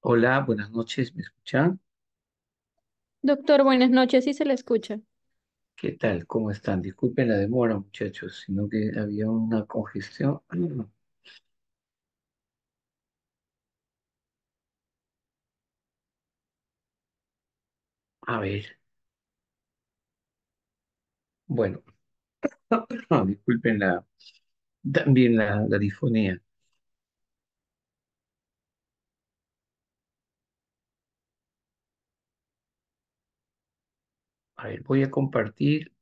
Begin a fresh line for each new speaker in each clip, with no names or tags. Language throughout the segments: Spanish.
Hola, buenas noches, ¿me escuchan?
Doctor, buenas noches, sí se le escucha.
¿Qué tal? ¿Cómo están? Disculpen la demora, muchachos, sino que había una congestión. A ver, bueno, disculpen también la difonía. A ver, voy a compartir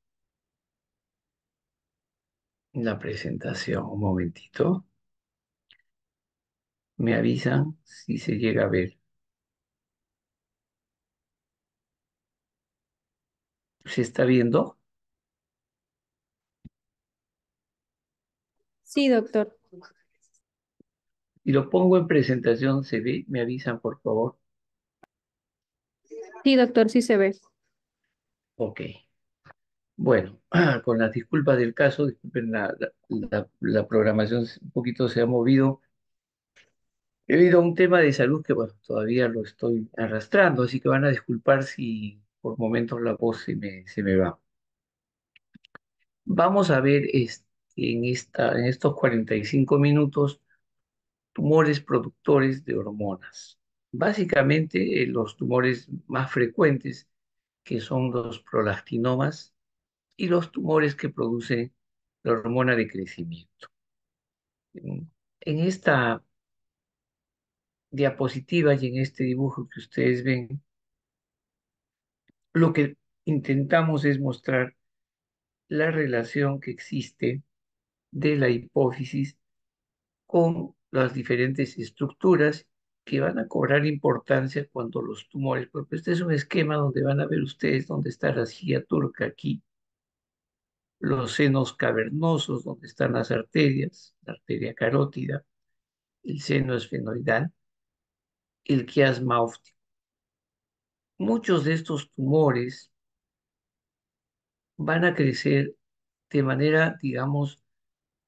la presentación un momentito. Me avisan si se llega a ver. ¿Se está viendo?
Sí, doctor.
Y lo pongo en presentación, ¿se ve? Me avisan, por favor.
Sí, doctor, sí se ve.
Ok. Bueno, con las disculpas del caso, disculpen la programación un poquito se ha movido debido a un tema de salud que, bueno, todavía lo estoy arrastrando, así que van a disculpar si por momentos la voz se me va. Vamos a ver en estos 45 minutos tumores productores de hormonas. Básicamente, los tumores más frecuentes, que son los prolactinomas y los tumores que producen la hormona de crecimiento. En esta diapositiva y en este dibujo que ustedes ven, lo que intentamos es mostrar la relación que existe de la hipófisis con las diferentes estructuras que van a cobrar importancia cuando los tumores, porque este es un esquema donde van a ver ustedes dónde está la silla turca aquí, los senos cavernosos, donde están las arterias, la arteria carótida, el seno esfenoidal, el quiasma óptico. Muchos de estos tumores van a crecer de manera, digamos,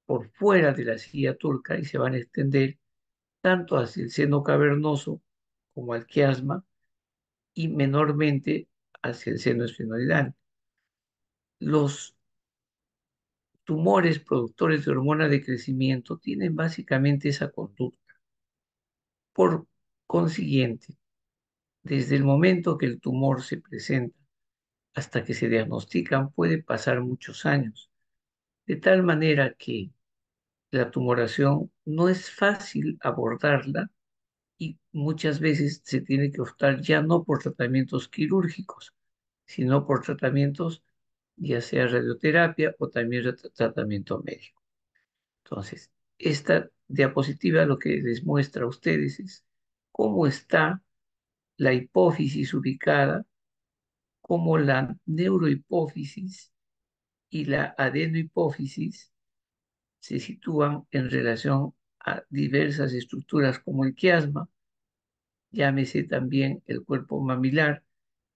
por fuera de la silla turca y se van a extender tanto hacia el seno cavernoso como al quiasma y menormente hacia el seno esfenoidal. Los tumores productores de hormona de crecimiento tienen básicamente esa conducta. Por consiguiente, desde el momento que el tumor se presenta hasta que se diagnostican puede pasar muchos años, de tal manera que la tumoración no es fácil abordarla y muchas veces se tiene que optar ya no por tratamientos quirúrgicos, sino por tratamientos ya sea radioterapia o también tratamiento médico. Entonces, esta diapositiva lo que les muestra a ustedes es cómo está la hipófisis ubicada, cómo la neurohipófisis y la adenohipófisis se sitúan en relación a diversas estructuras como el quiasma, llámese también el cuerpo mamilar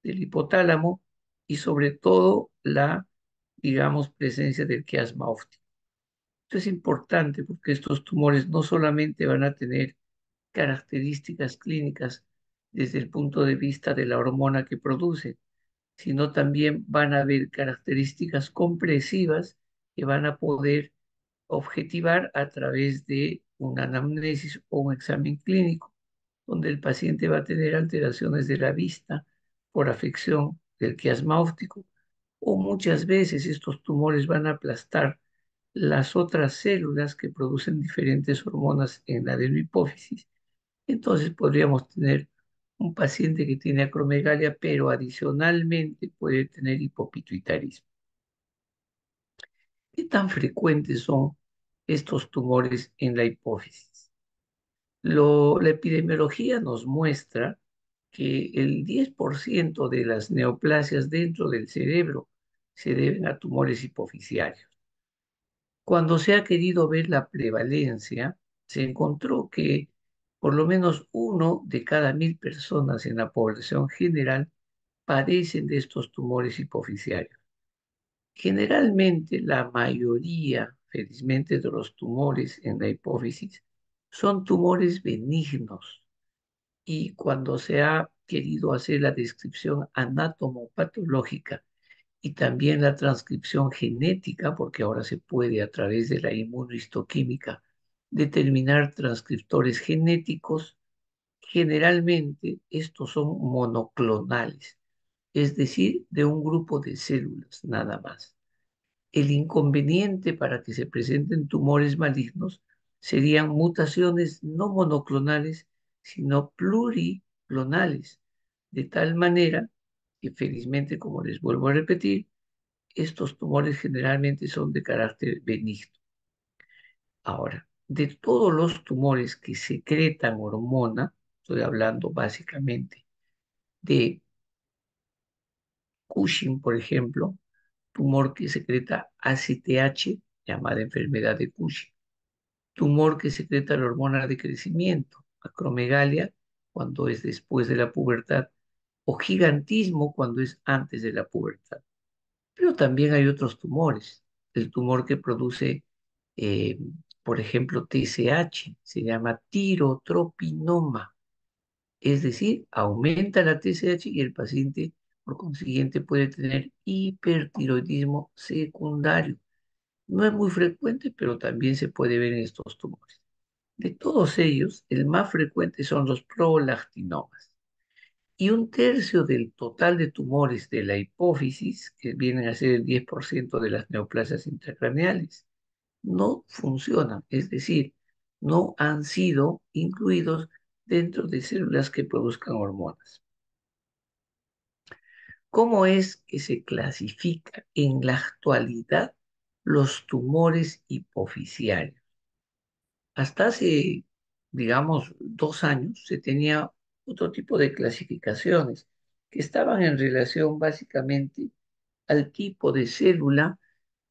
del hipotálamo y sobre todo la, digamos, presencia del quiasma óptico. Esto es importante porque estos tumores no solamente van a tener características clínicas desde el punto de vista de la hormona que producen, sino también van a haber características compresivas que van a poder objetivar a través de una anamnesis o un examen clínico, donde el paciente va a tener alteraciones de la vista por afección del quiasma óptico, o muchas veces estos tumores van a aplastar las otras células que producen diferentes hormonas en la adenohipófisis. Entonces podríamos tener un paciente que tiene acromegalia, pero adicionalmente puede tener hipopituitarismo. ¿Qué tan frecuentes son estos tumores en la hipófisis? La epidemiología nos muestra que el 10% de las neoplasias dentro del cerebro se deben a tumores hipofisiarios. Cuando se ha querido ver la prevalencia, se encontró que por lo menos uno de cada 1.000 personas en la población general padecen de estos tumores hipofisiarios. Generalmente, la mayoría, felizmente, de los tumores en la hipófisis son tumores benignos, y cuando se ha querido hacer la descripción anatomopatológica y también la transcripción genética, porque ahora se puede a través de la inmunohistoquímica determinar transcriptores genéticos, generalmente estos son monoclonales, es decir, de un grupo de células nada más. El inconveniente para que se presenten tumores malignos serían mutaciones no monoclonales, sino pluriclonales, de tal manera que felizmente, como les vuelvo a repetir, estos tumores generalmente son de carácter benigno. Ahora, de todos los tumores que secretan hormona, estoy hablando básicamente de Cushing, por ejemplo, tumor que secreta ACTH, llamada enfermedad de Cushing, tumor que secreta la hormona de crecimiento, acromegalia, cuando es después de la pubertad, o gigantismo cuando es antes de la pubertad. Pero también hay otros tumores. El tumor que produce, eh, por ejemplo, TSH, se llama tirotropinoma. Es decir, aumenta la TSH y el paciente, por consiguiente, puede tener hipertiroidismo secundario. No es muy frecuente, pero también se puede ver en estos tumores. De todos ellos, el más frecuente son los prolactinomas. Y un tercio del total de tumores de la hipófisis, que vienen a ser el 10% de las neoplasias intracraneales, no funcionan, es decir, no han sido incluidos dentro de células que produzcan hormonas. ¿Cómo es que se clasifica en la actualidad los tumores hipofisiarios? Hasta hace, digamos, 2 años se tenía otro tipo de clasificaciones que estaban en relación básicamente al tipo de célula,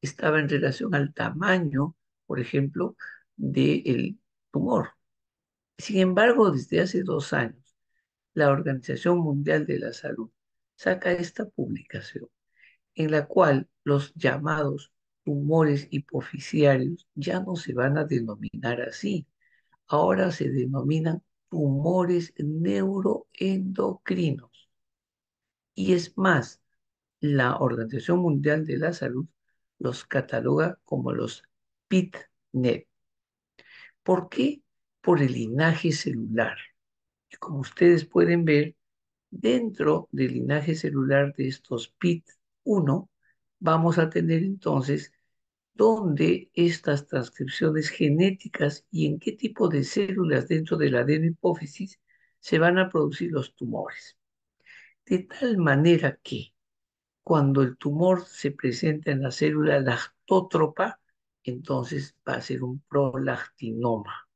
estaba en relación al tamaño, por ejemplo, del tumor. Sin embargo, desde hace 2 años, la Organización Mundial de la Salud saca esta publicación en la cual los llamados tumores hipofisiarios ya no se van a denominar así, ahora se denominan tumores neuroendocrinos. Y es más, la Organización Mundial de la Salud los cataloga como los PIT-NET. ¿Por qué? Por el linaje celular. Y como ustedes pueden ver, dentro del linaje celular de estos PIT1, vamos a tener entonces dónde estas transcripciones genéticas y en qué tipo de células dentro de la adenohipófisis se van a producir los tumores. De tal manera que cuando el tumor se presenta en la célula lactótropa, entonces va a ser un prolactinoma,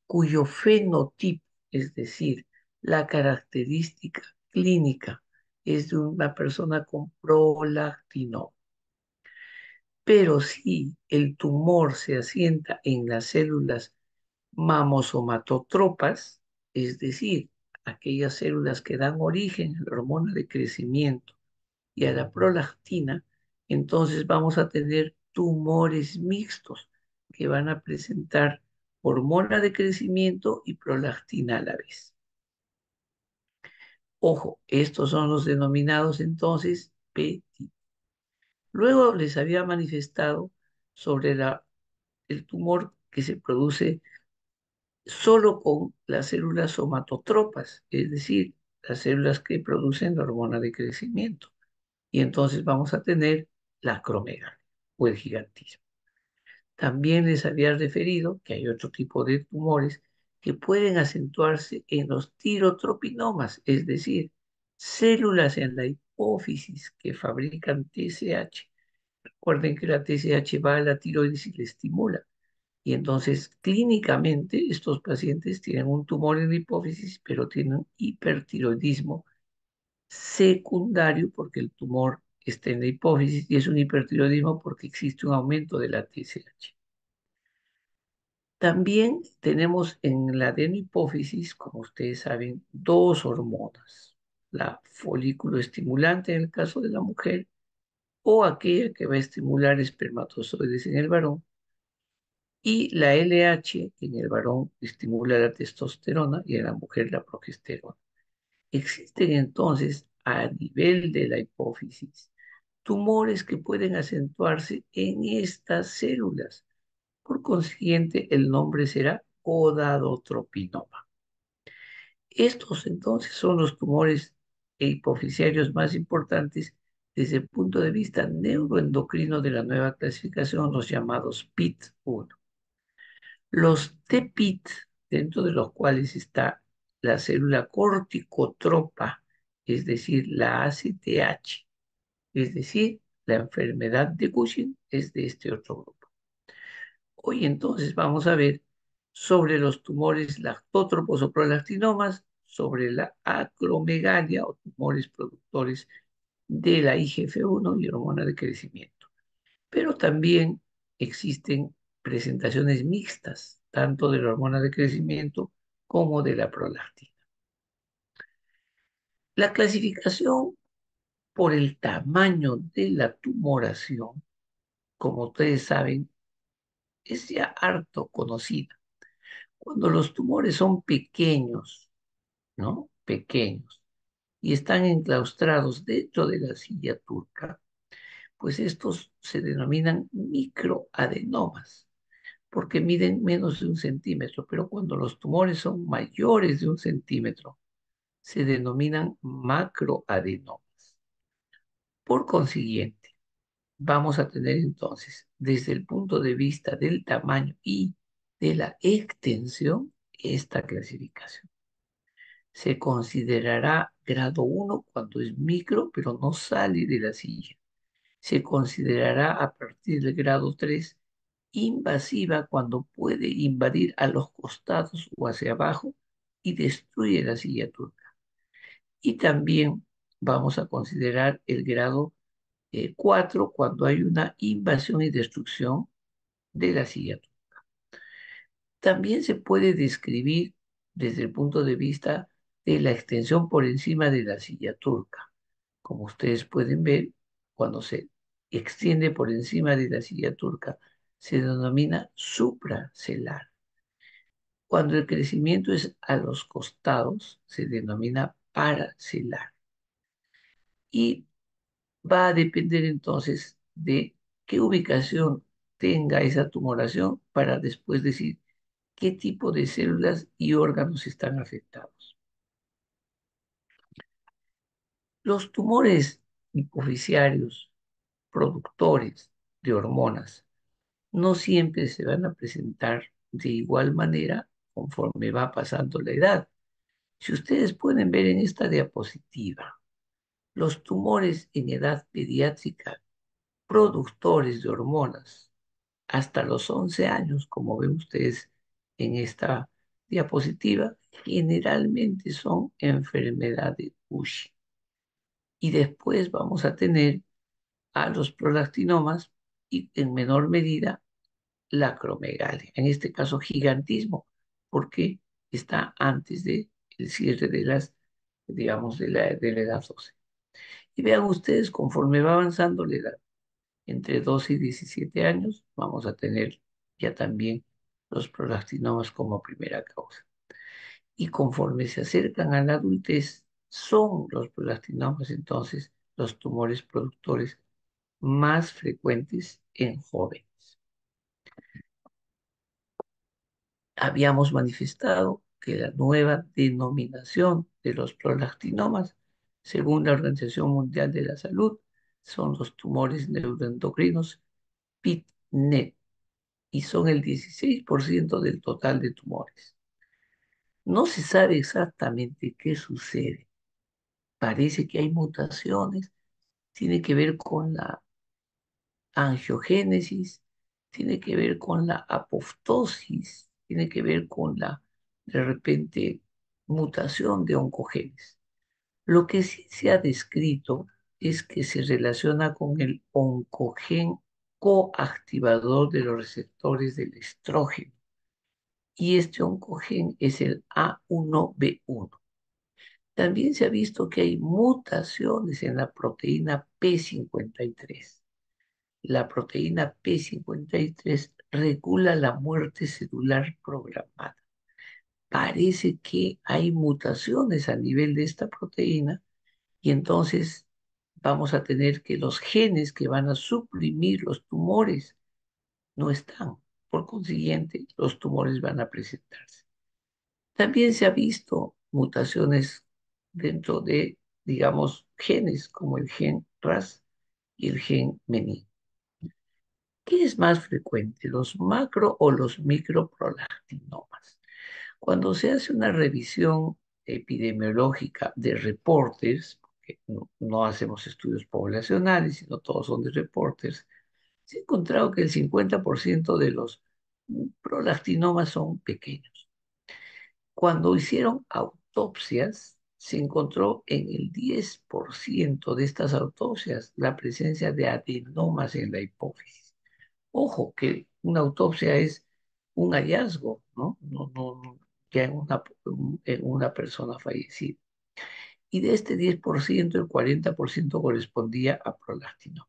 cuyo fenotipo, es decir, la característica clínica, es de una persona con prolactinoma. Pero si el tumor se asienta en las células mamosomatotropas, es decir, aquellas células que dan origen a la hormona de crecimiento y a la prolactina, entonces vamos a tener tumores mixtos que van a presentar hormona de crecimiento y prolactina a la vez. Ojo, estos son los denominados entonces PETI. Luego les había manifestado sobre el tumor que se produce solo con las células somatotropas, es decir, las células que producen la hormona de crecimiento. Y entonces vamos a tener la acromegalia o el gigantismo. También les había referido que hay otro tipo de tumores que pueden acentuarse en los tirotropinomas, es decir, células en la hipófisis que fabrican TSH. Recuerden que la TSH va a la tiroides y la estimula. Y entonces, clínicamente, estos pacientes tienen un tumor en la hipófisis, pero tienen hipertiroidismo secundario porque el tumor está en la hipófisis y es un hipertiroidismo porque existe un aumento de la TSH. También tenemos en la adenohipófisis, como ustedes saben, dos hormonas. La folículo estimulante en el caso de la mujer o aquella que va a estimular espermatozoides en el varón Y la LH, que en el varón estimula la testosterona y en la mujer la progesterona. Existen entonces, a nivel de la hipófisis, tumores que pueden acentuarse en estas células. Por consiguiente, el nombre será gonadotropinoma. Estos entonces son los tumores hipofisiarios más importantes desde el punto de vista neuroendocrino de la nueva clasificación, los llamados PIT-1. Los TPIT, dentro de los cuales está la célula corticotropa, es decir, la ACTH, es decir, la enfermedad de Cushing, es de este otro grupo. Hoy entonces vamos a ver sobre los tumores lactótropos o prolactinomas, sobre la acromegalia o tumores productores de la IGF-1 y hormona de crecimiento. Pero también existen presentaciones mixtas, tanto de la hormona de crecimiento como de la prolactina. La clasificación por el tamaño de la tumoración, como ustedes saben, es ya harto conocida. Cuando los tumores son pequeños, ¿no? Pequeños, y están enclaustrados dentro de la silla turca, pues estos se denominan microadenomas, porque miden menos de 1 centímetro, pero cuando los tumores son mayores de 1 centímetro, se denominan macroadenomas. Por consiguiente, vamos a tener entonces, desde el punto de vista del tamaño y de la extensión, esta clasificación. Se considerará grado 1 cuando es micro, pero no sale de la silla. Se considerará a partir del grado 3 invasiva cuando puede invadir a los costados o hacia abajo y destruye la silla turca. Y también vamos a considerar el grado 4 cuando hay una invasión y destrucción de la silla turca. También se puede describir desde el punto de vista de la extensión por encima de la silla turca. Como ustedes pueden ver, cuando se extiende por encima de la silla turca, se denomina supracelar. Cuando el crecimiento es a los costados, se denomina paracelar. Y va a depender entonces de qué ubicación tenga esa tumoración para después decir qué tipo de células y órganos están afectados. Los tumores hipofisiarios productores de hormonas no siempre se van a presentar de igual manera conforme va pasando la edad. Si ustedes pueden ver en esta diapositiva, los tumores en edad pediátrica productores de hormonas hasta los 11 años, como ven ustedes en esta diapositiva, generalmente son enfermedad de Cushing. Y después vamos a tener a los prolactinomas y en menor medida la acromegalia, en este caso gigantismo, porque está antes del cierre de las, digamos, de la edad 12. Y vean ustedes, conforme va avanzando la edad, entre 12 y 17 años, vamos a tener ya también los prolactinomas como primera causa. Y conforme se acercan a la adultez, son los prolactinomas entonces los tumores productores más frecuentes en jóvenes. Habíamos manifestado que la nueva denominación de los prolactinomas, según la Organización Mundial de la Salud, son los tumores neuroendocrinos PIT-NET y son el 16% del total de tumores. No se sabe exactamente qué sucede. Parece que hay mutaciones, tiene que ver con la angiogénesis, tiene que ver con la apoptosis, tiene que ver con la, de repente, mutación de oncogenes. Lo que sí se ha descrito es que se relaciona con el oncogen coactivador de los receptores del estrógeno. Y este oncogen es el A1B1. También se ha visto que hay mutaciones en la proteína P53. La proteína P53 regula la muerte celular programada. Parece que hay mutaciones a nivel de esta proteína y entonces vamos a tener que los genes que van a suprimir los tumores no están. Por consiguiente, los tumores van a presentarse. También se ha visto mutaciones dentro de, digamos, genes como el gen RAS y el gen menin. ¿Qué es más frecuente, los macro o los microprolactinomas? Cuando se hace una revisión epidemiológica de reportes, porque no hacemos estudios poblacionales, sino todos son de reportes, se ha encontrado que el 50% de los prolactinomas son pequeños. Cuando hicieron autopsias, se encontró en el 10% de estas autopsias la presencia de adenomas en la hipófisis. Ojo, que una autopsia es un hallazgo, ¿no? No, ya en una persona fallecida. Y de este 10%, el 40% correspondía a prolactina.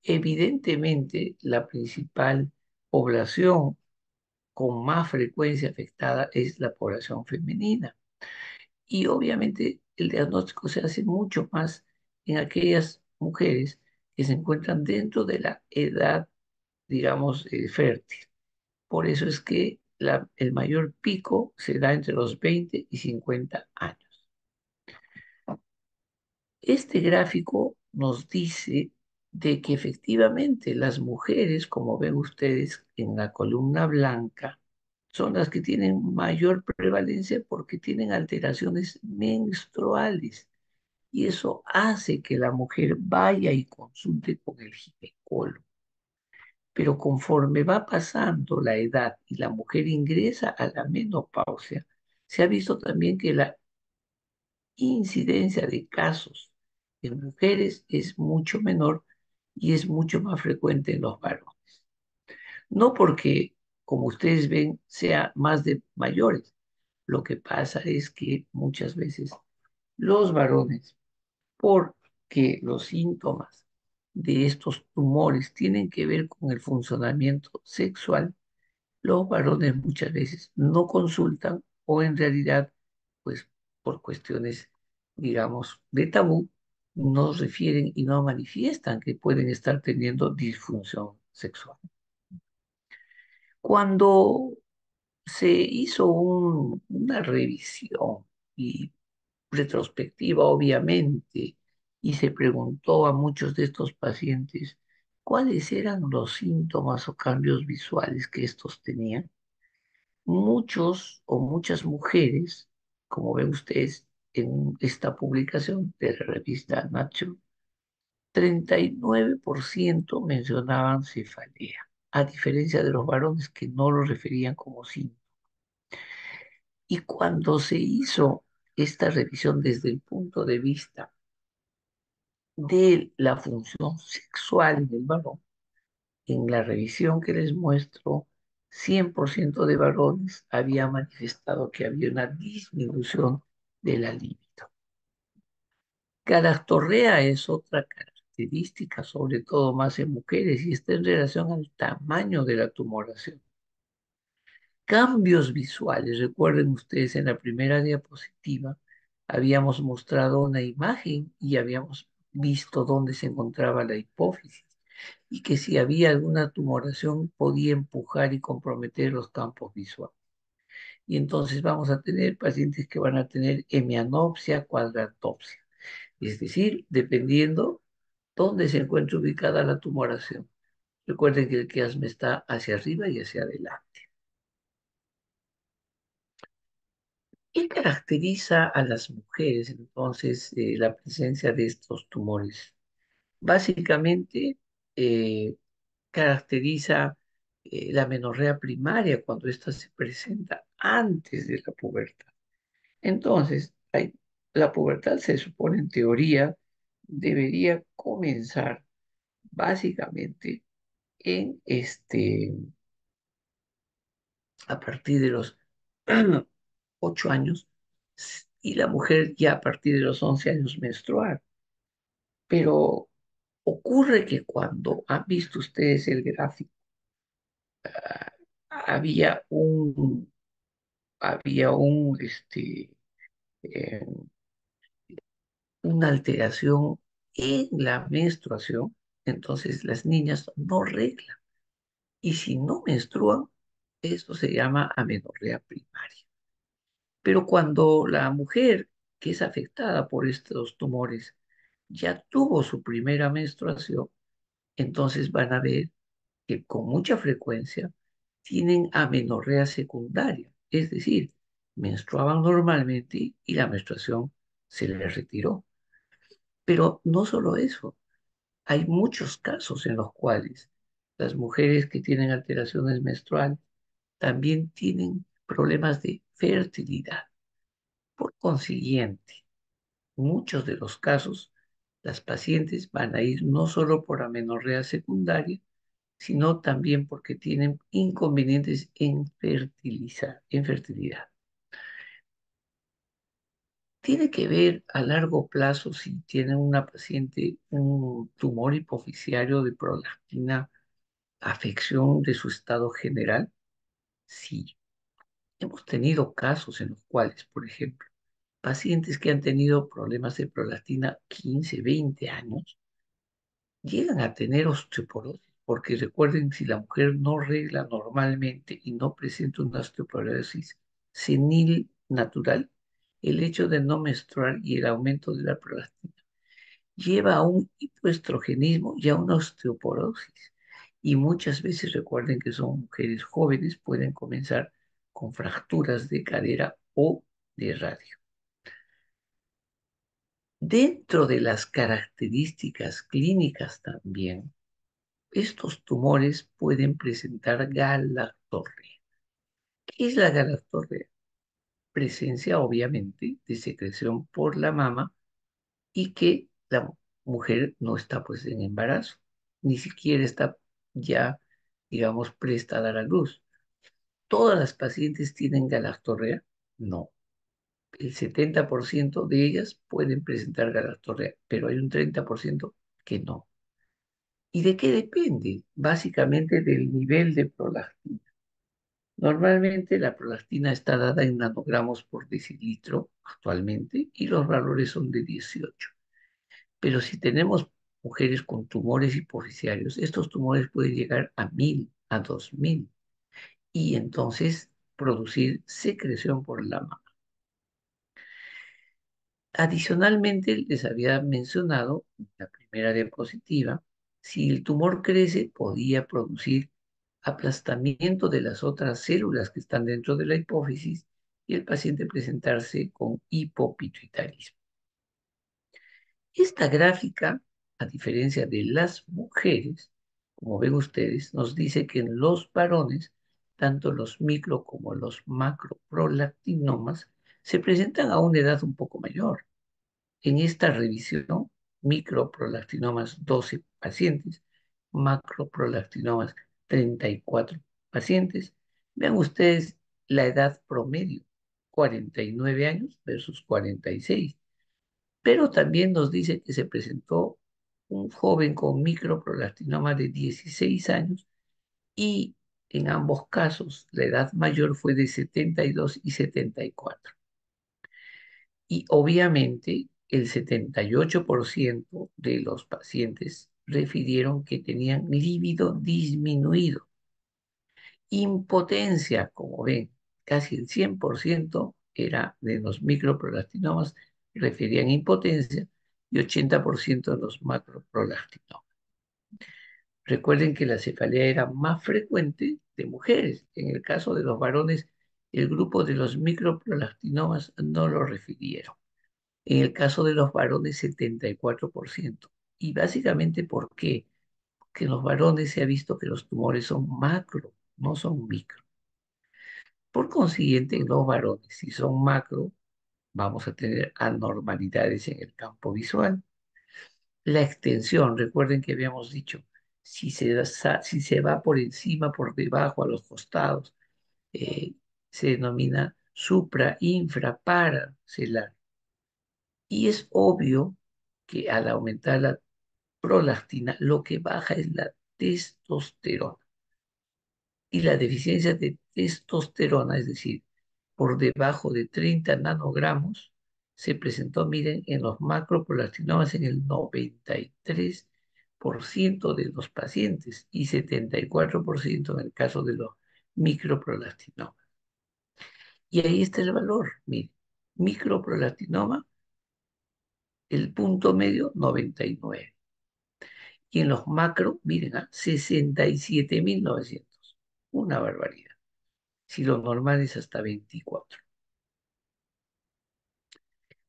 Evidentemente, la principal población con más frecuencia afectada es la población femenina. Y obviamente el diagnóstico se hace mucho más en aquellas mujeres que se encuentran dentro de la edad, digamos, fértil. Por eso es que el mayor pico se da entre los 20 y 50 años. Este gráfico nos dice de que efectivamente las mujeres, como ven ustedes en la columna blanca, son las que tienen mayor prevalencia porque tienen alteraciones menstruales. Y eso hace que la mujer vaya y consulte con el ginecólogo. Pero conforme va pasando la edad y la mujer ingresa a la menopausia, se ha visto también que la incidencia de casos en mujeres es mucho menor y es mucho más frecuente en los varones. No porque, como ustedes ven, sea más de mayores. Lo que pasa es que muchas veces los varones, porque los síntomas de estos tumores tienen que ver con el funcionamiento sexual, los varones muchas veces no consultan o en realidad, pues por cuestiones, digamos, de tabú, no refieren y no manifiestan que pueden estar teniendo disfunción sexual. Cuando se hizo una revisión y retrospectiva, obviamente, y se preguntó a muchos de estos pacientes cuáles eran los síntomas o cambios visuales que estos tenían, muchos o muchas mujeres, como ven ustedes en esta publicación de la revista Nature, 39% mencionaban cefalea, a diferencia de los varones que no lo referían como síntoma. Y cuando se hizo esta revisión desde el punto de vista de la función sexual en el varón, en la revisión que les muestro, 100% de varones había manifestado que había una disminución de la libido. Galactorrea es otra característica, sobre todo más en mujeres, y está en relación al tamaño de la tumoración. Cambios visuales. Recuerden ustedes en la primera diapositiva, habíamos mostrado una imagen y habíamos visto dónde se encontraba la hipófisis y que si había alguna tumoración podía empujar y comprometer los campos visuales. Y entonces vamos a tener pacientes que van a tener hemianopsia, cuadratopsia, es decir, dependiendo dónde se encuentra ubicada la tumoración. Recuerden que el quiasma está hacia arriba y hacia adelante. ¿Qué caracteriza a las mujeres entonces la presencia de estos tumores? Básicamente caracteriza la menorrea primaria cuando ésta se presenta antes de la pubertad. Entonces, la pubertad se supone en teoría debería comenzar básicamente en a partir de los 8 años y la mujer ya a partir de los 11 años menstruar. Pero ocurre que cuando han visto ustedes el gráfico había un, había un, eh, una alteración en la menstruación, entonces las niñas no reglan. Y si no menstruan, eso se llama amenorrea primaria. Pero cuando la mujer que es afectada por estos tumores ya tuvo su primera menstruación, entonces van a ver que con mucha frecuencia tienen amenorrea secundaria, es decir, menstruaban normalmente y la menstruación se les retiró. Pero no solo eso, hay muchos casos en los cuales las mujeres que tienen alteraciones menstruales también tienen problemas de fertilidad. Por consiguiente, muchos de los casos, las pacientes van a ir no solo por amenorrea secundaria, sino también porque tienen inconvenientes en fertilidad. Tiene que ver a largo plazo si tiene una paciente un tumor hipoficiario de prolactina, afección de su estado general. Sí, hemos tenido casos en los cuales, por ejemplo, pacientes que han tenido problemas de prolactina 15, 20 años, llegan a tener osteoporosis, porque recuerden, si la mujer no regla normalmente y no presenta una osteoporosis senil natural, el hecho de no menstruar y el aumento de la prolactina lleva a un hipoestrogenismo y a una osteoporosis. Y muchas veces recuerden que son mujeres jóvenes, pueden comenzar con fracturas de cadera o de radio. Dentro de las características clínicas también, estos tumores pueden presentar galactorrea. ¿Qué es la galactorrea? Presencia, obviamente, de secreción por la mama y que la mujer no está pues en embarazo, ni siquiera está ya, digamos, presta a dar a luz. ¿Todas las pacientes tienen galactorrea? No. El 70% de ellas pueden presentar galactorrea, pero hay un 30% que no. ¿Y de qué depende? Básicamente del nivel de prolactina. Normalmente la prolactina está dada en nanogramos por decilitro actualmente y los valores son de 18. Pero si tenemos mujeres con tumores hipoficiarios, estos tumores pueden llegar a 1000, a 2000 y entonces producir secreción por la mama. Adicionalmente, les había mencionado en la primera diapositiva, si el tumor crece, podía producir aplastamiento de las otras células que están dentro de la hipófisis y el paciente presentarse con hipopituitarismo. Esta gráfica, a diferencia de las mujeres, como ven ustedes, nos dice que en los varones, tanto los micro como los macroprolactinomas se presentan a una edad un poco mayor. En esta revisión, microprolactinomas 12 pacientes, macroprolactinomas 34 pacientes. Vean ustedes la edad promedio, 49 años versus 46. Pero también nos dice que se presentó un joven con microprolactinoma de 16 años y en ambos casos la edad mayor fue de 72 y 74. Y obviamente el 78% de los pacientes refirieron que tenían líbido disminuido. Impotencia, como ven, casi el 100% era de los microprolactinomas, referían impotencia, y 80% de los macroprolactinomas. Recuerden que la cefalea era más frecuente de mujeres. En el caso de los varones, el grupo de los microprolactinomas no lo refirieron. En el caso de los varones, 74%. Y básicamente, ¿por qué? Porque en los varones se ha visto que los tumores son macro, no son micro. Por consiguiente, en los varones, si son macro, vamos a tener anormalidades en el campo visual. La extensión, recuerden que habíamos dicho, si se va por encima, por debajo, a los costados, eh, se denomina supra, infra, paracelar. Y es obvio que al aumentar la prolactina, lo que baja es la testosterona. Y la deficiencia de testosterona, es decir, por debajo de 30 nanogramos, se presentó, miren, en los macroprolactinomas en el 93% de los pacientes y 74% en el caso de los microprolactinomas. Y ahí está el valor, miren, microprolactinoma, el punto medio, 99. Y en los macro, miren, 67.900. Una barbaridad. Si lo normal es hasta 24.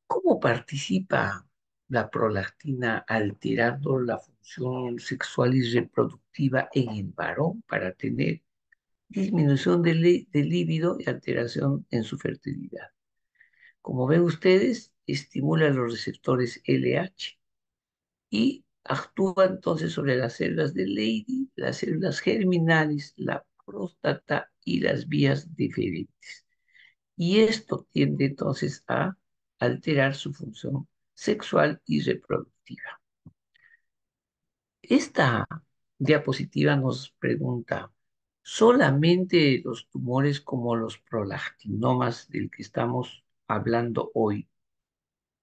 ¿Cómo participa la prolactina alterando la función sexual y reproductiva en el varón para tener disminución de líbido y alteración en su fertilidad? Como ven ustedes, estimula los receptores LH y actúa entonces sobre las células de Leydig, las células germinales, la próstata y las vías deferentes. Y esto tiende entonces a alterar su función sexual y reproductiva. Esta diapositiva nos pregunta, ¿solamente los tumores como los prolactinomas del que estamos hablando hoy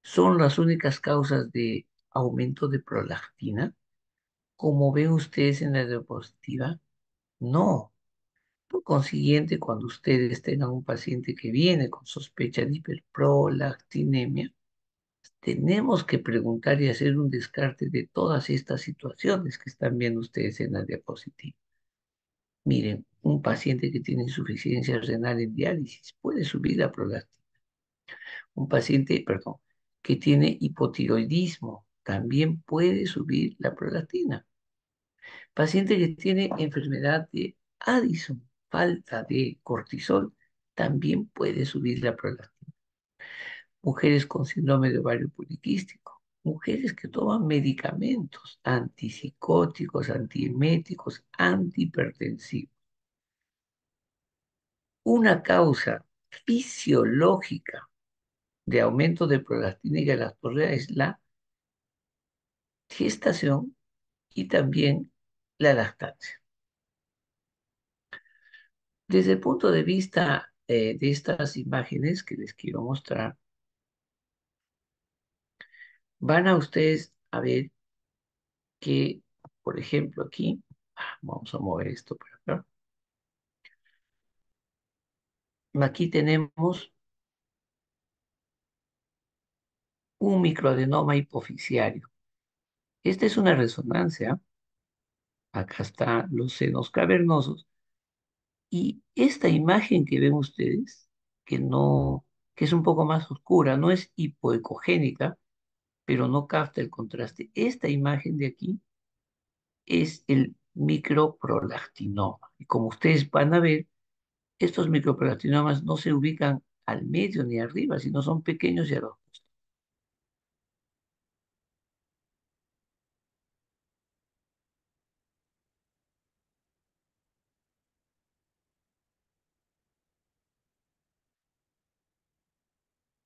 son las únicas causas de aumento de prolactina? Como ven ustedes en la diapositiva, no. Por consiguiente, cuando ustedes tengan un paciente que viene con sospecha de hiperprolactinemia, tenemos que preguntar y hacer un descarte de todas estas situaciones que están viendo ustedes en la diapositiva. Miren, un paciente que tiene insuficiencia renal en diálisis puede subir la prolactina. Un paciente, perdón, que tiene hipotiroidismo también puede subir la prolactina. Paciente que tiene enfermedad de Addison, falta de cortisol, también puede subir la prolactina. Mujeres con síndrome de ovario poliquístico, mujeres que toman medicamentos antipsicóticos, antieméticos, antihipertensivos. Una causa fisiológica de aumento de prolactina y galactorea es la gestación y también la lactancia. Desde el punto de vista de estas imágenes que les quiero mostrar, van a ustedes a ver que, por ejemplo, aquí, vamos a mover esto para acá. Aquí tenemos un microadenoma hipofisiario. Esta es una resonancia. Acá están los senos cavernosos. Y esta imagen que ven ustedes, que no, que es un poco más oscura, no es hipoecogénica, pero no capta el contraste. Esta imagen de aquí es el microprolactinoma. Y como ustedes van a ver, estos microprolactinomas no se ubican al medio ni arriba, sino son pequeños y a los costados.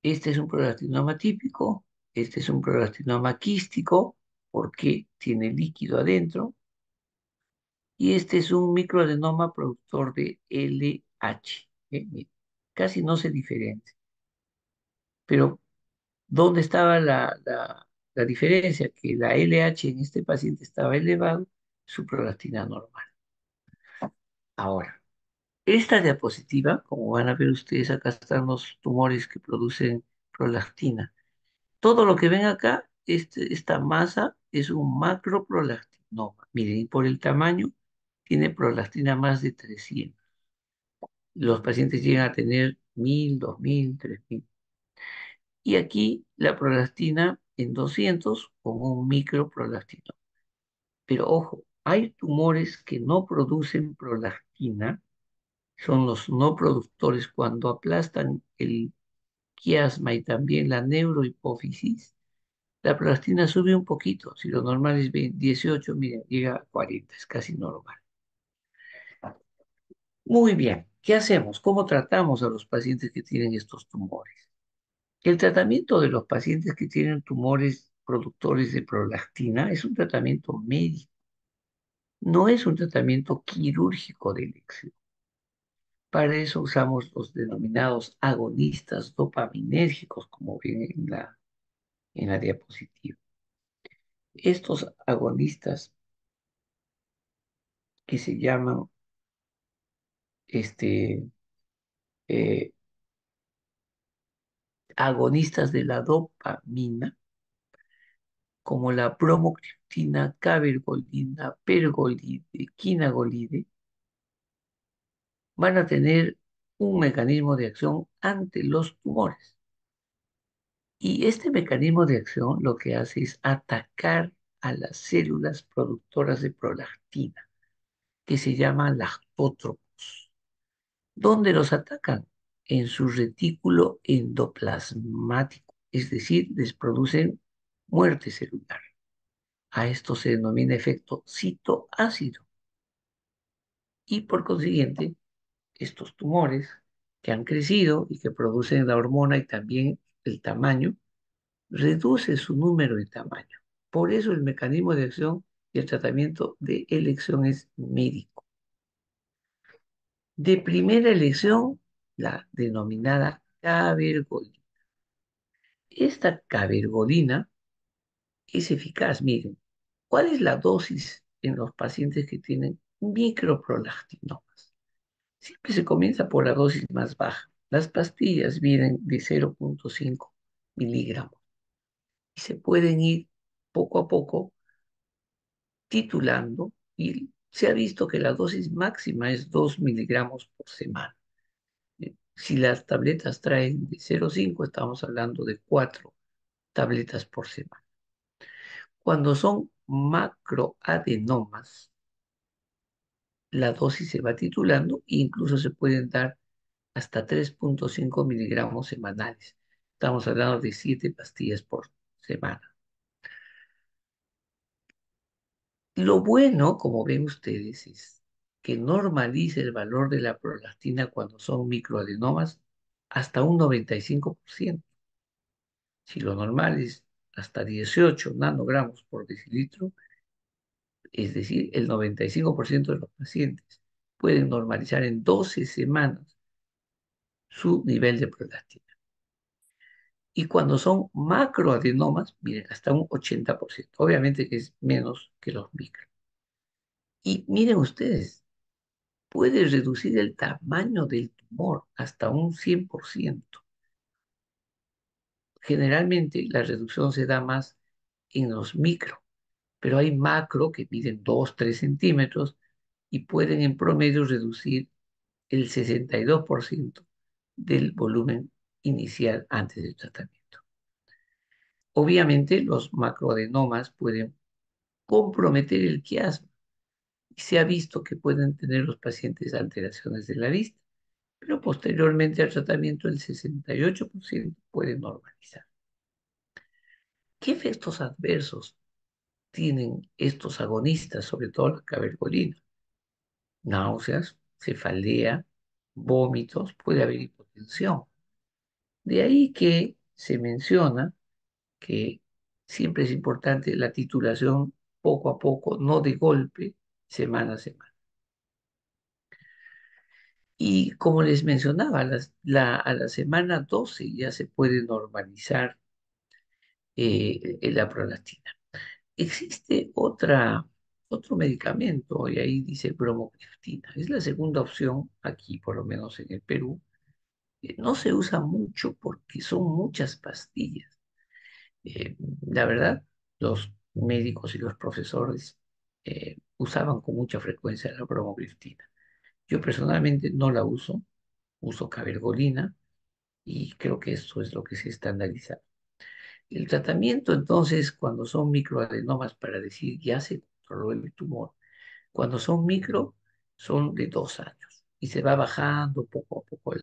Este es un prolactinoma típico, este es un prolactinoma quístico, porque tiene líquido adentro, y este es un microadenoma productor de LH. Mira, casi no se diferencia. Pero, ¿dónde estaba la diferencia? Que la LH en este paciente estaba elevado, su prolactina normal. Ahora, esta diapositiva, como van a ver ustedes, acá están los tumores que producen prolactina. Todo lo que ven acá, esta masa es un macroprolactinoma. Miren, y por el tamaño, tiene prolactina más de 300. Los pacientes llegan a tener 1000, 2000, 3000. Y aquí la prolactina en 200 con un microprolactinoma. Pero ojo, hay tumores que no producen prolactina, son los no productores cuando aplastan el quiasma y también la neurohipófisis. La prolactina sube un poquito, si lo normal es 18, miren, llega a 40, es casi normal. Muy bien, ¿qué hacemos? ¿Cómo tratamos a los pacientes que tienen estos tumores? El tratamiento de los pacientes que tienen tumores productores de prolactina es un tratamiento médico, no es un tratamiento quirúrgico de elección. Para eso usamos los denominados agonistas dopaminérgicos, como ven en la diapositiva. Estos agonistas que se llaman este, eh, agonistas de la dopamina, como la bromocriptina, cabergolina, pergolide, quinagolide, van a tener un mecanismo de acción ante los tumores. Y este mecanismo de acción lo que hace es atacar a las células productoras de prolactina, que se llaman lactótropos. ¿Dónde los atacan? En su retículo endoplasmático, es decir, les producen muerte celular. A esto se denomina efecto citoácido. Y por consiguiente, estos tumores que han crecido y que producen la hormona y también el tamaño, reduce su número de tamaño. Por eso el mecanismo de acción y el tratamiento de elección es médico. De primera elección, la denominada cabergolina. Esta cabergolina es eficaz. Miren, ¿cuál es la dosis en los pacientes que tienen microprolactinomas? Siempre se comienza por la dosis más baja. Las pastillas vienen de 0,5 miligramos y se pueden ir poco a poco titulando y se ha visto que la dosis máxima es 2 miligramos por semana. Si las tabletas traen de 0,5, estamos hablando de 4 tabletas por semana. Cuando son macroadenomas, la dosis se va titulando e incluso se pueden dar hasta 3,5 miligramos semanales. Estamos hablando de 7 pastillas por semana. Lo bueno, como ven ustedes, es que normalice el valor de la prolactina cuando son microadenomas hasta un 95%. Si lo normal es hasta 18 nanogramos por decilitro, es decir, el 95% de los pacientes pueden normalizar en 12 semanas su nivel de prolactina. Y cuando son macroadenomas, miren, hasta un 80%. Obviamente que es menos que los micro. Y miren ustedes, puede reducir el tamaño del tumor hasta un 100%. Generalmente la reducción se da más en los micro, pero hay macro que miden 2, 3 centímetros y pueden en promedio reducir el 62% del volumen inicial antes del tratamiento. Obviamente los macroadenomas pueden comprometer el quiasma y se ha visto que pueden tener los pacientes alteraciones de la vista, pero posteriormente al tratamiento el 68% puede normalizar. ¿Qué efectos adversos tienen estos agonistas, sobre todo la cabergolina? Náuseas, cefalea, vómitos, puede haber hipotensión. De ahí que se menciona que siempre es importante la titulación poco a poco, no de golpe, semana a semana. Y como les mencionaba, a la semana 12 ya se puede normalizar la prolactina. Existe otro medicamento, y ahí dice bromocriptina. Es la segunda opción aquí, por lo menos en el Perú. No se usa mucho porque son muchas pastillas. La verdad, los médicos y los profesores usaban con mucha frecuencia la bromocriptina. Yo personalmente no la uso, uso cabergolina y creo que esto es lo que se estandariza. El tratamiento, entonces, cuando son microadenomas, para decir ya se controló el tumor, cuando son micro, son de 2 años y se va bajando poco a poco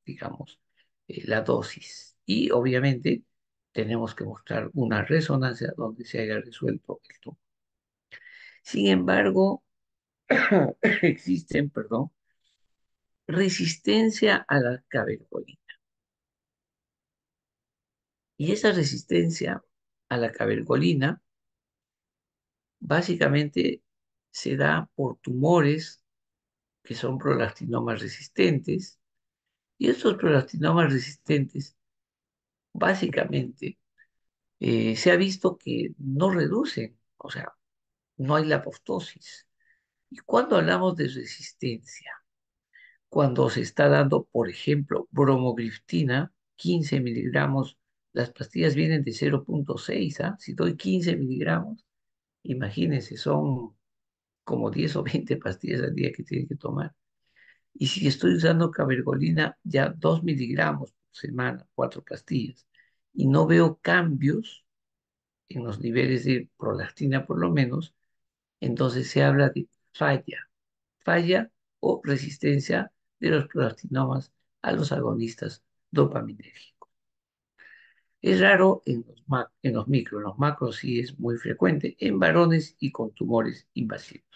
digamos, la dosis. Y obviamente tenemos que mostrar una resonancia donde se haya resuelto el tumor. Sin embargo, existen, perdón, resistencia a la cabergolina. Y esa resistencia a la cabergolina básicamente se da por tumores que son prolactinomas resistentes, y estos prolactinomas resistentes, básicamente, se ha visto que no reducen, o sea, no hay la apoptosis. Y cuando hablamos de resistencia, cuando se está dando, por ejemplo, bromogliftina, 15 miligramos, las pastillas vienen de 0,6, ¿ah? Si doy 15 miligramos, imagínense, son como 10 o 20 pastillas al día que tienen que tomar. Y si estoy usando cabergolina, ya 2 miligramos por semana, 4 pastillas, y no veo cambios en los niveles de prolactina por lo menos, entonces se habla de falla o resistencia de los prolactinomas a los agonistas dopaminérgicos. Es raro en los micros, en los macros sí es muy frecuente, en varones y con tumores invasivos.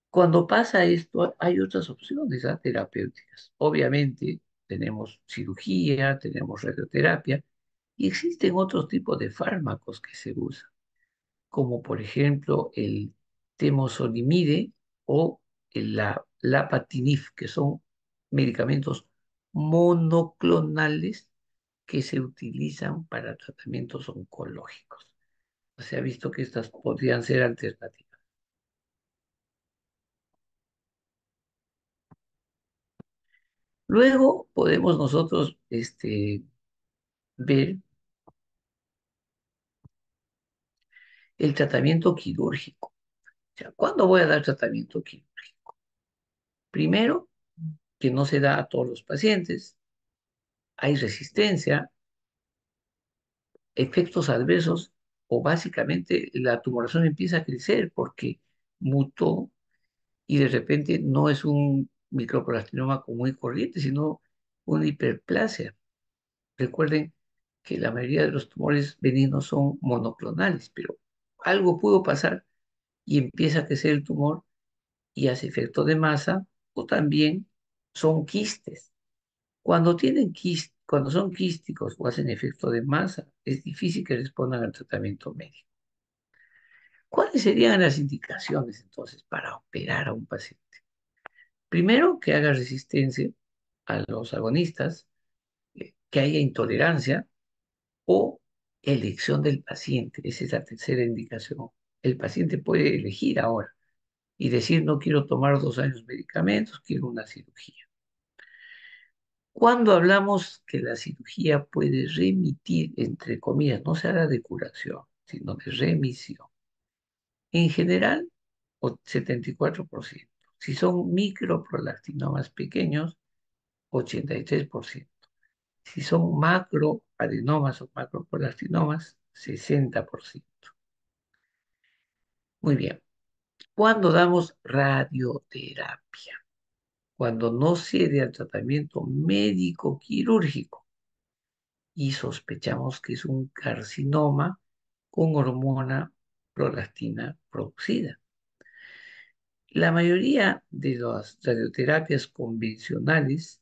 Cuando pasa esto, hay otras opciones, ¿ah? Terapéuticas. Obviamente tenemos cirugía, tenemos radioterapia y existen otros tipos de fármacos que se usan, como por ejemplo el temozolomide o la lapatinib, que son medicamentos monoclonales que se utilizan para tratamientos oncológicos. Se ha visto que estas podrían ser alternativas. Luego podemos nosotros ver el tratamiento quirúrgico. O sea, ¿cuándo voy a dar tratamiento quirúrgico? Primero, que no se da a todos los pacientes, hay resistencia, efectos adversos o básicamente la tumoración empieza a crecer porque mutó y de repente no es un microplastinomoma común y corriente, sino una hiperplasia. Recuerden que la mayoría de los tumores benignos son monoclonales, pero algo pudo pasar y empieza a crecer el tumor y hace efecto de masa o también son quistes. Cuando son quísticos o hacen efecto de masa, es difícil que respondan al tratamiento médico. ¿Cuáles serían las indicaciones entonces para operar a un paciente? Primero, que haga resistencia a los agonistas, que haya intolerancia o elección del paciente. Esa es la tercera indicación. El paciente puede elegir ahora y decir, no quiero tomar 2 años medicamentos, quiero una cirugía. Cuando hablamos que la cirugía puede remitir, entre comillas, no se habla de curación, sino de remisión. En general, 74%. Si son microprolactinomas pequeños, 83%. Si son macroadenomas o macroprolactinomas, 60%. Muy bien. Cuando damos radioterapia, cuando no cede al tratamiento médico quirúrgico y sospechamos que es un carcinoma con hormona prolactina producida. La mayoría de las radioterapias convencionales,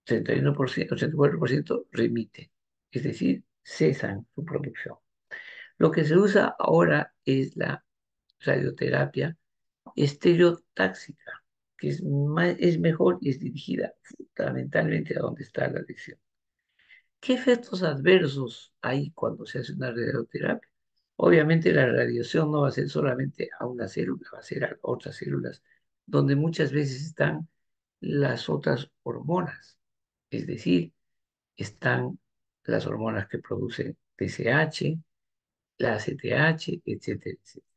31%, 84%, remiten, es decir, cesan su producción. Lo que se usa ahora es la radioterapia estereotáxica, que es mejor y es dirigida fundamentalmente a donde está la lesión. ¿Qué efectos adversos hay cuando se hace una radioterapia? Obviamente la radiación no va a ser solamente a una célula, va a ser a otras células, donde muchas veces están las otras hormonas, es decir, están las hormonas que producen TSH, la ACTH, etcétera, etcétera.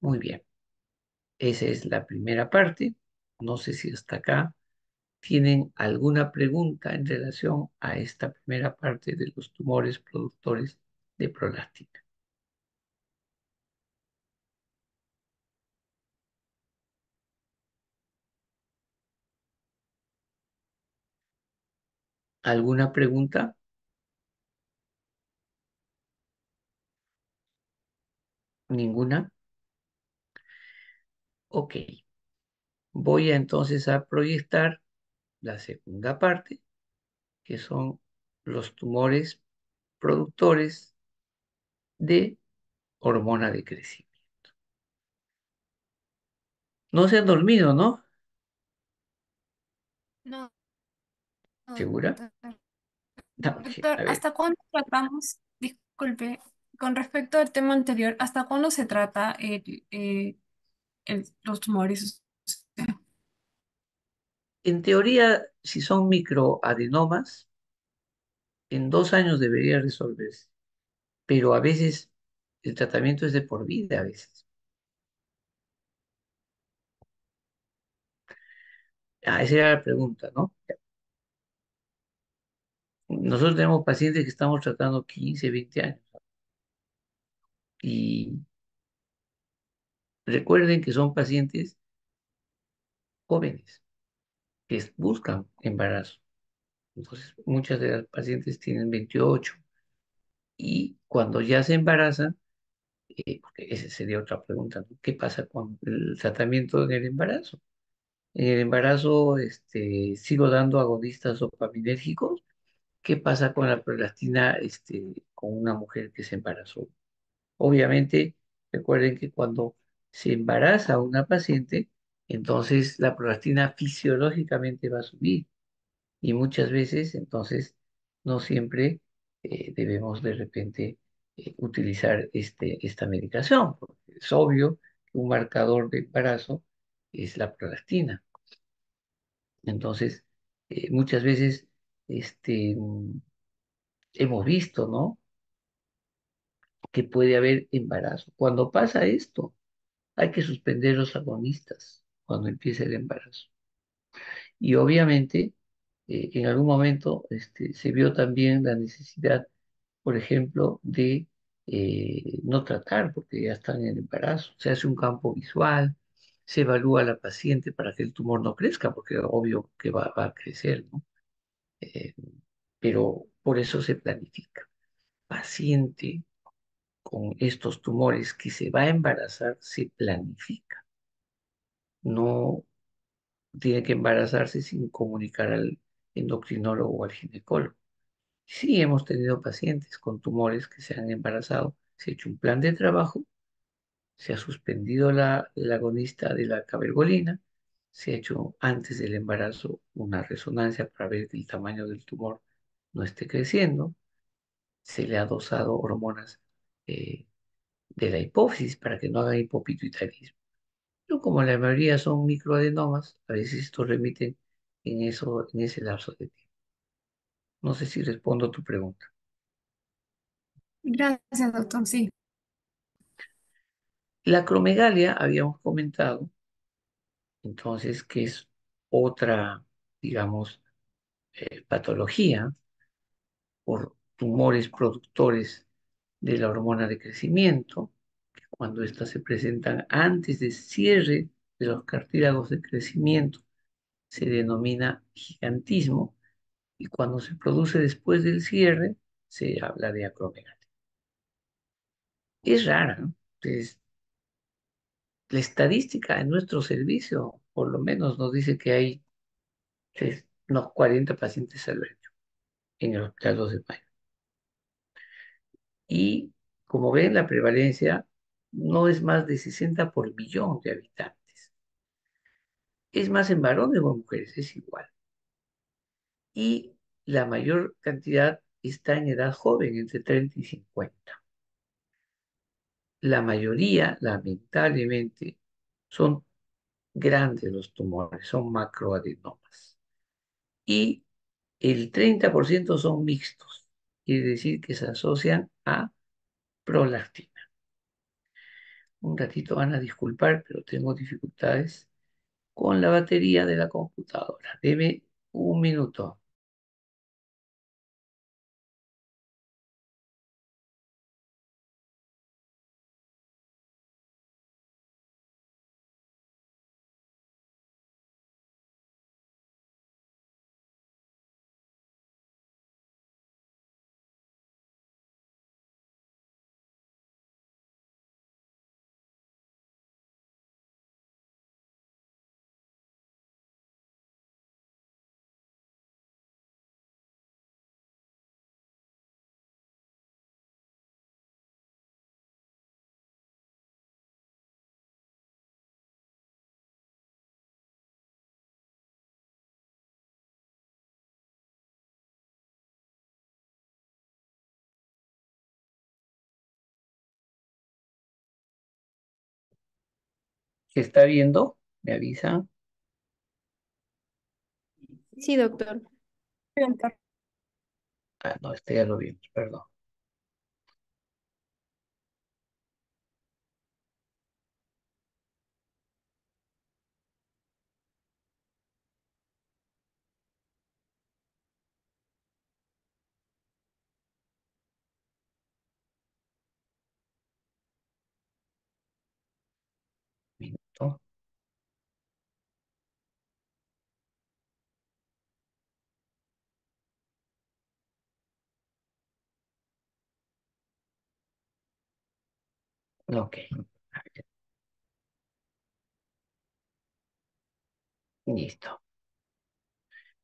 Muy bien, esa es la primera parte. No sé si hasta acá tienen alguna pregunta en relación a esta primera parte de los tumores productores de prolactina. ¿Alguna pregunta? ¿Ninguna? Ok. Voy entonces a proyectar la segunda parte, que son los tumores productores de hormona de crecimiento. No se han dormido, ¿no?
No, no,
¿Segura?
doctor.
No,
Doctor,
a ver,
¿hasta cuándo tratamos? Disculpe, con respecto al tema anterior, ¿hasta cuándo se trata los tumores?
en teoría, si son microadenomas, en 2 años debería resolverse, pero a veces el tratamiento es de por vida, a veces. Esa era la pregunta, ¿no? Nosotros tenemos pacientes que estamos tratando 15, 20 años y recuerden que son pacientes jóvenes que buscan embarazo. Entonces, muchas de las pacientes tienen 28 y cuando ya se embarazan, porque esa sería otra pregunta, ¿no? ¿Qué pasa con el tratamiento en el embarazo? En el embarazo, sigo dando agonistas dopaminérgicos. ¿Qué pasa con la prolactina, con una mujer que se embarazó? Obviamente, recuerden que cuando se embaraza una paciente, entonces la prolactina fisiológicamente va a subir y muchas veces, entonces, no siempre debemos de repente utilizar esta medicación, porque es obvio que un marcador de embarazo es la prolactina. Entonces, muchas veces hemos visto, ¿no? Que puede haber embarazo. Cuando pasa esto, hay que suspender los agonistas cuando empieza el embarazo. Y obviamente, en algún momento se vio también la necesidad, por ejemplo, de no tratar porque ya están en el embarazo. Se hace un campo visual, se evalúa a la paciente para que el tumor no crezca, porque obvio que va a crecer, ¿no? Eh, pero por eso se planifica. Paciente con estos tumores que se va a embarazar, se planifica. No tiene que embarazarse sin comunicar al endocrinólogo o al ginecólogo. Sí, hemos tenido pacientes con tumores que se han embarazado, se ha hecho un plan de trabajo, se ha suspendido la agonista de la cabergolina, se ha hecho antes del embarazo una resonancia para ver que el tamaño del tumor no esté creciendo, se le ha dosado hormonas eh, de la hipófisis para que no haga hipopituitarismo. Pero como la mayoría son microadenomas, a veces estos remiten en ese lapso de tiempo. No sé si respondo a tu pregunta.
Gracias, doctor. Sí.
La acromegalia, habíamos comentado, entonces, que es otra, digamos, patología por tumores productores de la hormona de crecimiento, que cuando éstas se presentan antes del cierre de los cartílagos de crecimiento, se denomina gigantismo, y cuando se produce después del cierre, se habla de acromegalia. Es rara, ¿no? Entonces, la estadística en nuestro servicio, por lo menos, nos dice que hay unos 40 pacientes al año en el Hospital 2 de Mayo. Y como ven, la prevalencia no es más de 60 por millón de habitantes. Es más en varones o en mujeres, es igual. Y la mayor cantidad está en edad joven, entre 30 y 50. La mayoría, lamentablemente, son grandes los tumores, son macroadenomas. Y el 30% son mixtos, quiere decir que se asocian a prolactina. Un ratito van a disculpar, pero tengo dificultades con la batería de la computadora. Deme un minuto. ¿Se está viendo? ¿Me avisa?
Sí, doctor.
Bien, doctor.
Ah, no, este ya lo vimos, perdón. Minuto. Ok, listo.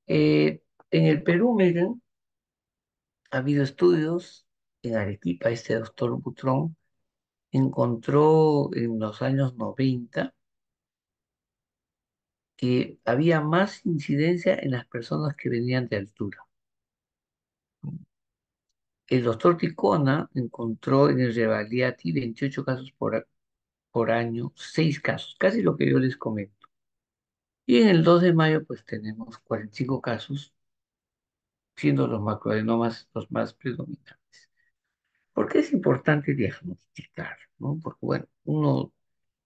En el Perú, miren, ha habido estudios en Arequipa, este doctor Butrón encontró en los años 90 que había más incidencia en las personas que venían de altura. El doctor Ticona encontró en el Revaliati 28 casos por año, 6 casos, casi lo que yo les comento. Y en el 2 de mayo, pues tenemos 45 casos, siendo los macroadenomas los más predominantes. ¿Por qué es importante diagnosticar? ¿No? Porque, bueno, uno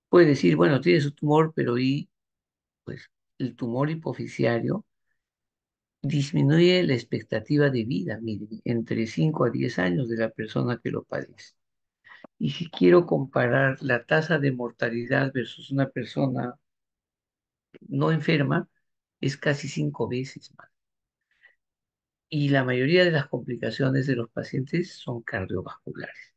puede decir, bueno, tiene su tumor, pero y, pues, el tumor hipoficiario disminuye la expectativa de vida, miren, entre 5 a 10 años de la persona que lo padece. Y si quiero comparar la tasa de mortalidad versus una persona no enferma, es casi 5 veces más. Y la mayoría de las complicaciones de los pacientes son cardiovasculares.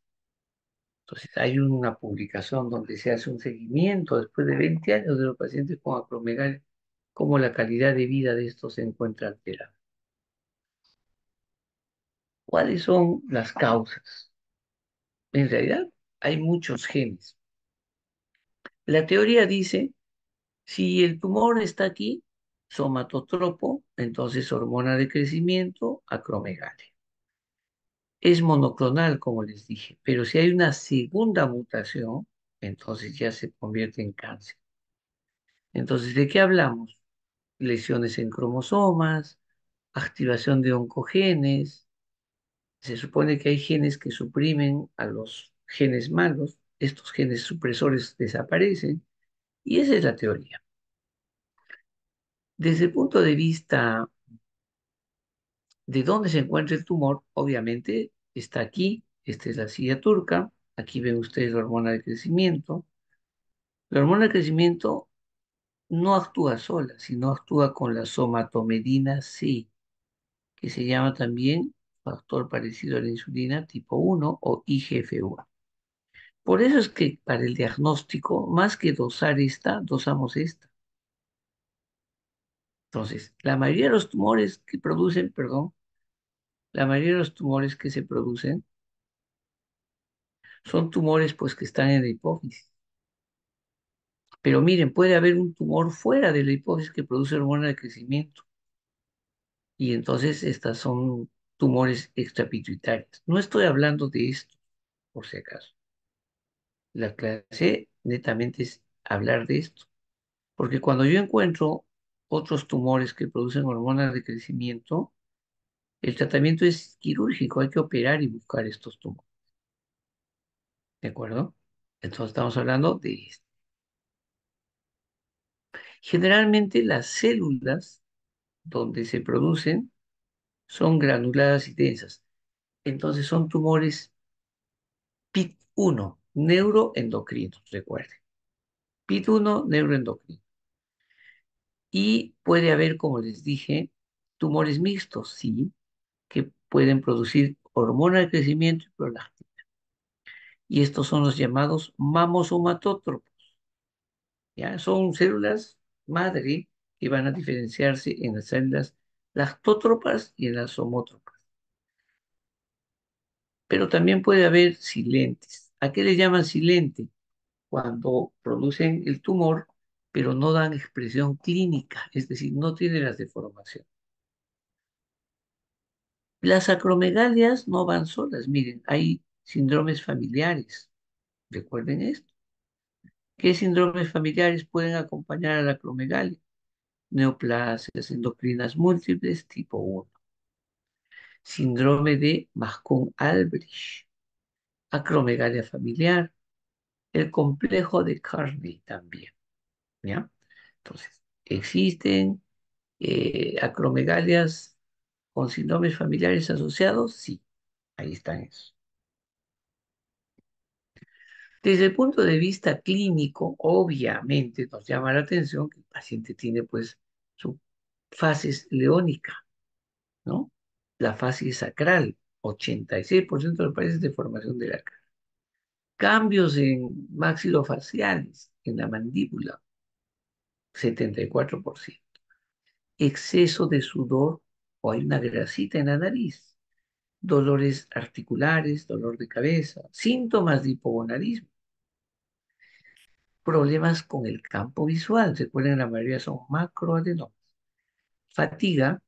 Entonces, hay una publicación donde se hace un seguimiento después de 20 años de los pacientes con acromegalia, cómo la calidad de vida de estos se encuentra alterada. ¿Cuáles son las causas? En realidad, hay muchos genes. La teoría dice, si el tumor está aquí, somatotropo, entonces hormona de crecimiento, acromegalia. Es monoclonal, como les dije, pero si hay una segunda mutación, entonces ya se convierte en cáncer. Entonces, ¿de qué hablamos? Lesiones en cromosomas, activación de oncogenes. Se supone que hay genes que suprimen a los genes malos, estos genes supresores desaparecen, y esa es la teoría. Desde el punto de vista de dónde se encuentra el tumor, obviamente está aquí, esta es la silla turca, aquí ven ustedes la hormona de crecimiento. La hormona de crecimiento no actúa sola, sino actúa con la somatomedina C, que se llama también factor parecido a la insulina tipo 1 o IGF-1. Por eso es que para el diagnóstico, más que dosar esta, dosamos esta. Entonces, la mayoría de los tumores que producen, perdón, la mayoría de los tumores que se producen son tumores pues que están en la hipófisis. Pero miren, puede haber un tumor fuera de la hipófisis que produce hormona de crecimiento. Y entonces estas son tumores extrapituitarios. No estoy hablando de esto, por si acaso. La clase netamente es hablar de esto. Porque cuando yo encuentro otros tumores que producen hormonas de crecimiento, el tratamiento es quirúrgico, hay que operar y buscar estos tumores. ¿De acuerdo? Entonces estamos hablando de esto. Generalmente las células donde se producen son granuladas y densas. Entonces son tumores PIT1, neuroendocrinos, recuerden. PIT1, neuroendocrino. Y puede haber, como les dije, tumores mixtos, sí, que pueden producir hormona de crecimiento y prolactina. Y estos son los llamados mamosomatótropos. ¿Ya? Son células madre que van a diferenciarse en las células lactótropas y en las somótropas. Pero también puede haber silentes. ¿A qué le llaman silente? Cuando producen el tumor, pero no dan expresión clínica, es decir, no tienen las deformaciones. Las acromegalias no van solas, miren, hay síndromes familiares, recuerden esto. ¿Qué síndromes familiares pueden acompañar a la acromegalia? Neoplasias endocrinas múltiples tipo 1, síndrome de Mascon-Albrigh, acromegalia familiar, el complejo de Carney también, ¿ya? Entonces, ¿existen acromegalias con síndromes familiares asociados? Sí, ahí están esos. Desde el punto de vista clínico, obviamente nos llama la atención que el paciente tiene pues su fases leónica, ¿no? La fase sacral, 86% de los pacientes de formación de la cara. Cambios en maxilofaciales, en la mandíbula, 74%. Exceso de sudor o hay una grasita en la nariz. Dolores articulares, dolor de cabeza, síntomas de hipogonadismo, problemas con el campo visual. Recuerden, la mayoría son macroadenomas. Fatiga,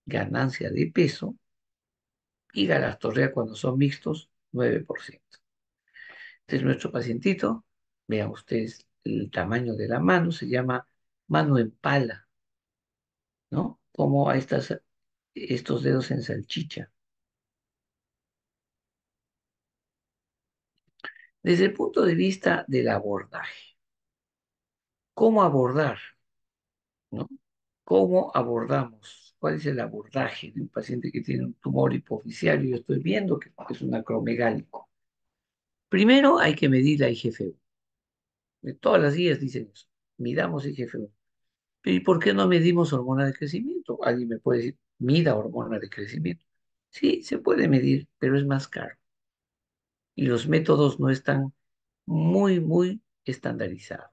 ganancia de peso y galactorrea cuando son mixtos, 9%. Este es nuestro pacientito. Vean ustedes el tamaño de la mano, se llama mano en pala, ¿no? Como a estos dedos en salchicha. Desde el punto de vista del abordaje, ¿cómo abordar, no? ¿Cómo abordamos? ¿Cuál es el abordaje de un paciente que tiene un tumor hipoficiario? Yo estoy viendo que es un acromegálico. Primero hay que medir la IGF-1. Todas las guías dicen eso. Midamos IGF-1. ¿Y por qué no medimos hormona de crecimiento? Alguien me puede decir, mida hormona de crecimiento. Sí, se puede medir, pero es más caro. Y los métodos no están muy estandarizados.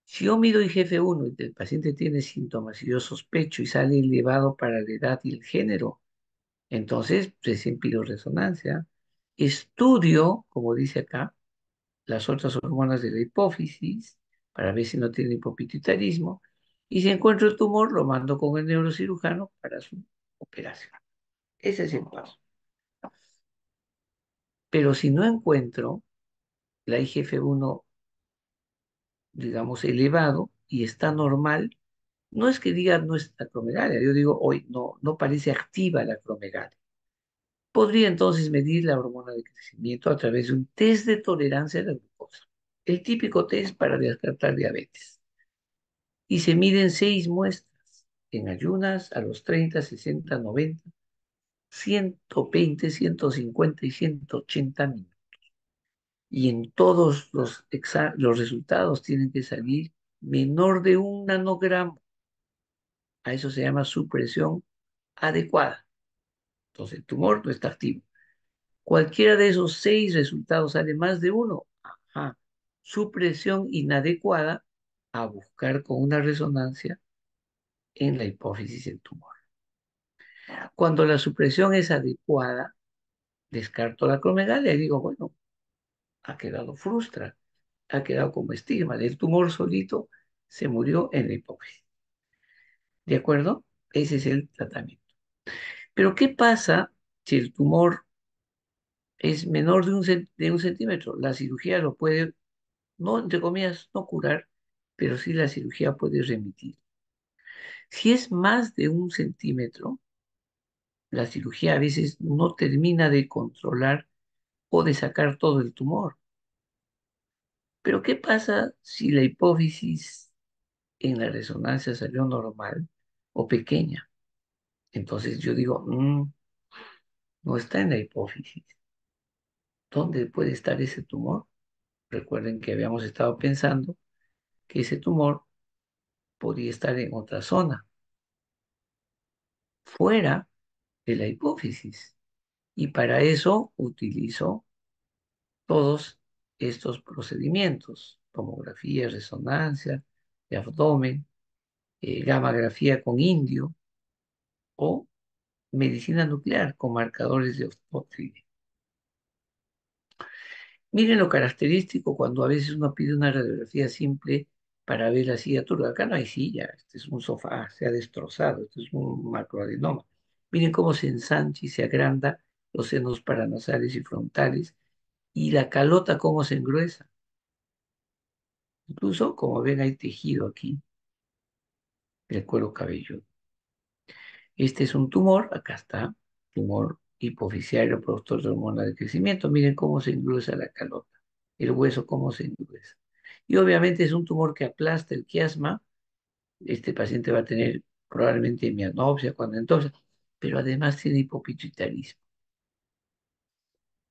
Si yo mido IGF-1 y el paciente tiene síntomas y yo sospecho y sale elevado para la edad y el género, entonces recién pido resonancia. Estudio, como dice acá, las otras hormonas de la hipófisis para ver si no tiene hipopituitarismo. Y si encuentro el tumor, lo mando con el neurocirujano para su operación. Ese es el paso. Pero si no encuentro la IGF-1, digamos, elevado y está normal, no es que diga no es acromegalia, yo digo hoy no parece activa la acromegalia. Podría entonces medir la hormona de crecimiento a través de un test de tolerancia a la glucosa, el típico test para descartar diabetes. Y se miden 6 muestras en ayunas a los 30, 60, 90, 120, 150 y 180 minutos. Y en todos los resultados tienen que salir menor de 1 nanogramo. A eso se llama supresión adecuada. Entonces el tumor no está activo. Cualquiera de esos 6 resultados sale más de uno. Ajá. Supresión inadecuada a buscar con una resonancia en la hipófisis del tumor. Cuando la supresión es adecuada, descarto la acromegalia y digo, bueno, ha quedado frustra, ha quedado como estigma del tumor solito, se murió en la hipófisis. ¿De acuerdo? Ese es el tratamiento. Pero ¿qué pasa si el tumor es menor de un centímetro? La cirugía lo puede, no, entre comillas, no curar, pero sí la cirugía puede remitir. Si es más de 1 centímetro, la cirugía a veces no termina de controlar o de sacar todo el tumor. Pero ¿qué pasa si la hipófisis en la resonancia salió normal o pequeña? Entonces yo digo, no está en la hipófisis. ¿Dónde puede estar ese tumor? Recuerden que habíamos estado pensando que ese tumor podía estar en otra zona, fuera de la hipófisis. Y para eso utilizo todos estos procedimientos: tomografía, resonancia de abdomen, gammagrafía con indio o medicina nuclear con marcadores de fosfolípido. Miren lo característico cuando a veces uno pide una radiografía simple para ver la silla turca. Acá no hay silla, este es un sofá, se ha destrozado, este es un macroadenoma. Miren cómo se ensancha y se agranda los senos paranasales y frontales y la calota cómo se engruesa. Incluso, como ven, hay tejido aquí del cuero cabelludo. Este es un tumor, acá está, tumor hipofisiario productor de hormona de crecimiento. Miren cómo se engruesa la calota, el hueso cómo se engruesa. Y obviamente es un tumor que aplasta el quiasma. Este paciente va a tener probablemente mianopsia, entonces, pero además tiene hipopituitarismo.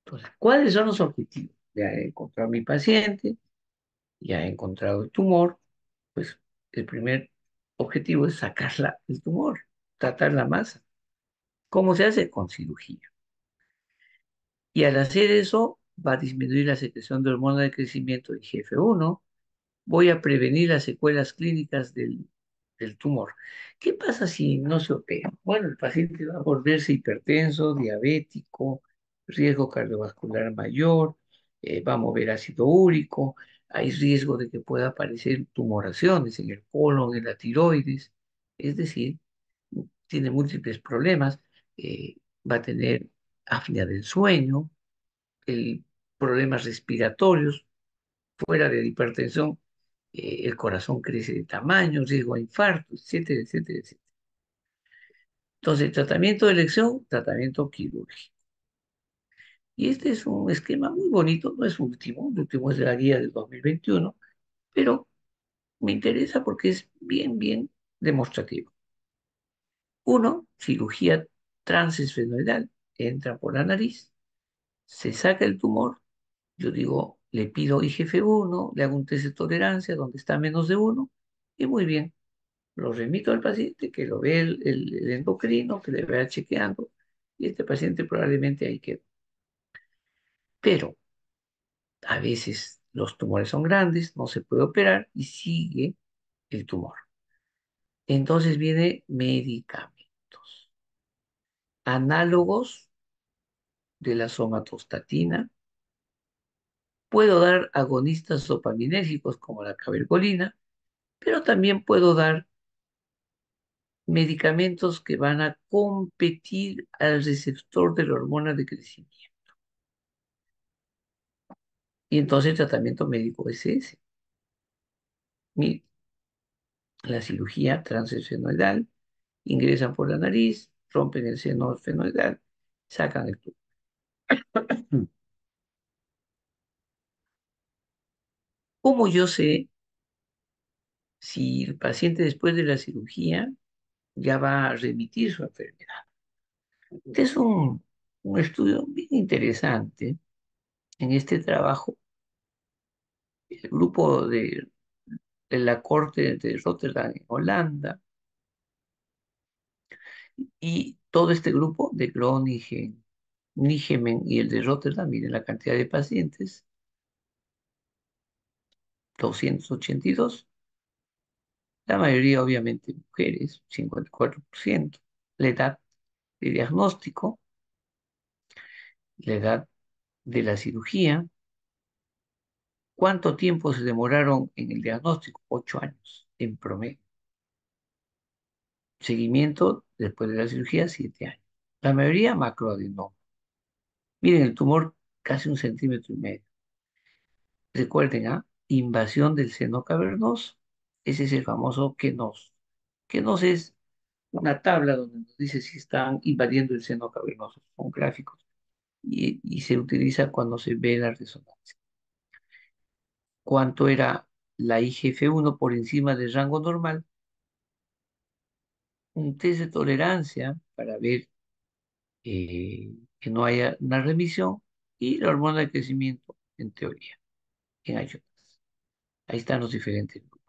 Entonces, ¿cuáles son los objetivos? Ya he encontrado a mi paciente, ya he encontrado el tumor, pues el primer objetivo es sacarla el tumor, tratar la masa. ¿Cómo se hace? Con cirugía. Y al hacer eso, va a disminuir la secreción de hormona de crecimiento de IGF-1. Voy a prevenir las secuelas clínicas del tumor. ¿Qué pasa si no se opera? Bueno, el paciente va a volverse hipertenso, diabético, riesgo cardiovascular mayor, va a mover ácido úrico, hay riesgo de que pueda aparecer tumoraciones en el colon, en la tiroides, es decir, tiene múltiples problemas, va a tener apnea del sueño, problemas respiratorios, fuera de hipertensión, el corazón crece de tamaño, riesgo a infarto, etcétera, etcétera, etcétera. Entonces, tratamiento de elección, tratamiento quirúrgico. Y este es un esquema muy bonito, no es último, el último es de la guía del 2021, pero me interesa porque es bien, bien demostrativo. Uno, cirugía transesfenoidal, entra por la nariz, se saca el tumor, yo digo, le pido IGF-1, le hago un test de tolerancia donde está menos de uno, y muy bien, lo remito al paciente, que lo ve el endocrino, que le vaya chequeando, y este paciente probablemente ahí quedó. Pero a veces los tumores son grandes, no se puede operar y sigue el tumor. Entonces viene medicamentos, análogos de la somatostatina. Puedo dar agonistas dopaminérgicos como la cabergolina, pero también puedo dar medicamentos que van a competir al receptor de la hormona de crecimiento. Y entonces el tratamiento médico es ese. La cirugía transesfenoidal, ingresan por la nariz, rompen el seno esfenoidal, sacan el tubo. ¿Cómo yo sé si el paciente después de la cirugía ya va a remitir su enfermedad? Este es un estudio bien interesante. En este trabajo, el grupo de la corte de Rotterdam en Holanda y todo este grupo de Groningen, Nijmegen y el de Rotterdam, miren la cantidad de pacientes, 282, la mayoría obviamente mujeres, 54%, la edad de diagnóstico, la edad de la cirugía, cuánto tiempo se demoraron en el diagnóstico, 8 años en promedio, seguimiento después de la cirugía, 7 años, la mayoría macroadenoma. Miren el tumor casi 1,5 cm. Recuerden, invasión del seno cavernoso. Ese es el famoso Kenos. Kenos es una tabla donde nos dice si están invadiendo el seno cavernoso. Son gráficos. Y se utiliza cuando se ve la resonancia. ¿Cuánto era la IGF-1 por encima del rango normal? Un test de tolerancia para ver que no haya una remisión y la hormona de crecimiento, en teoría, en ayunas. Ahí están los diferentes grupos.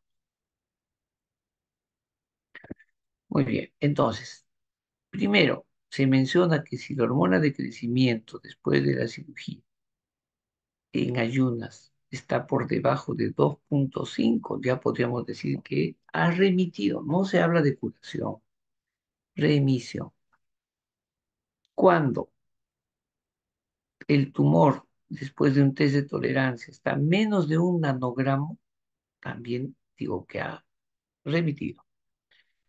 Muy bien, entonces, primero, se menciona que si la hormona de crecimiento después de la cirugía en ayunas está por debajo de 2,5, ya podríamos decir que ha remitido. No se habla de curación, remisión. Cuando el tumor, después de un test de tolerancia, está menos de 1 nanogramo, también digo que ha remitido.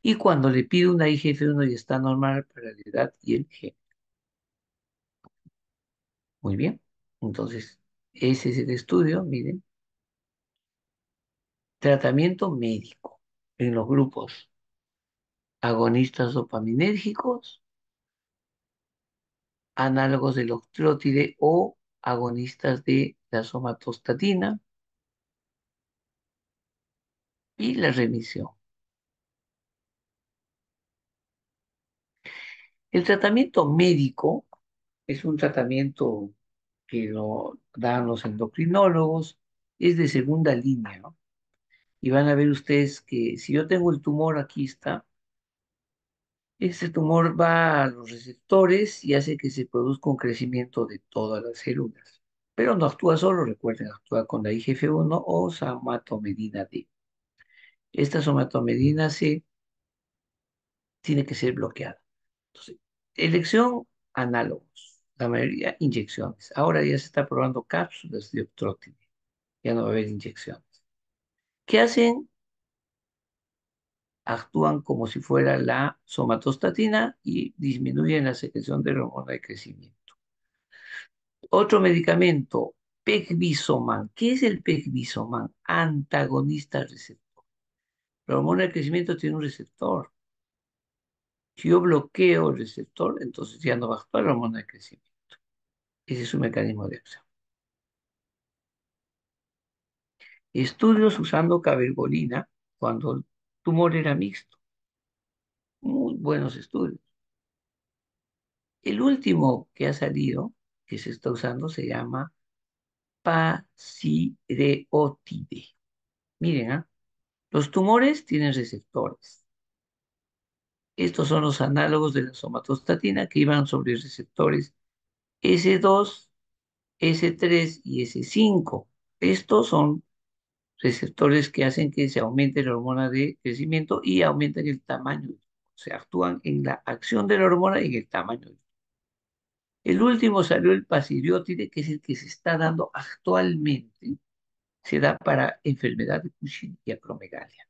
Y cuando le pido una IGF-1 y está normal para la edad y el género. Muy bien. Entonces, ese es el estudio, miren. Tratamiento médico en los grupos agonistas dopaminérgicos, análogos del octreotide o agonistas de la somatostatina y la remisión. El tratamiento médico es un tratamiento que lo dan los endocrinólogos, es de segunda línea, ¿no? Y van a ver ustedes que si yo tengo el tumor, aquí está, este tumor va a los receptores y hace que se produzca un crecimiento de todas las células. Pero no actúa solo, recuerden, actúa con la IGF-1 o somatomedina D. Esta somatomedina C tiene que ser bloqueada. Entonces, elección, análogos, la mayoría inyecciones. Ahora ya se está probando cápsulas de Optrotine, ya no va a haber inyecciones. ¿Qué hacen? Actúan como si fuera la somatostatina y disminuyen la secreción de la hormona de crecimiento. Otro medicamento, pegvisoman. ¿Qué es el pegvisoman? Antagonista al receptor. La hormona de crecimiento tiene un receptor. Si yo bloqueo el receptor, entonces ya no va a actuar la hormona de crecimiento. Ese es su mecanismo de acción. Estudios usando cabergolina cuando el tumor era mixto. Muy buenos estudios. El último que ha salido, que se está usando, se llama pasireotide. Miren, ¿ah? Los tumores tienen receptores. Estos son los análogos de la somatostatina que iban sobre receptores S2, S3 y S5. Estos son receptores que hacen que se aumente la hormona de crecimiento y aumenten el tamaño. O sea, actúan en la acción de la hormona y en el tamaño. El último salió el pasiriotide, que es el que se está dando actualmente. Se da para enfermedad de Cushing y acromegalia.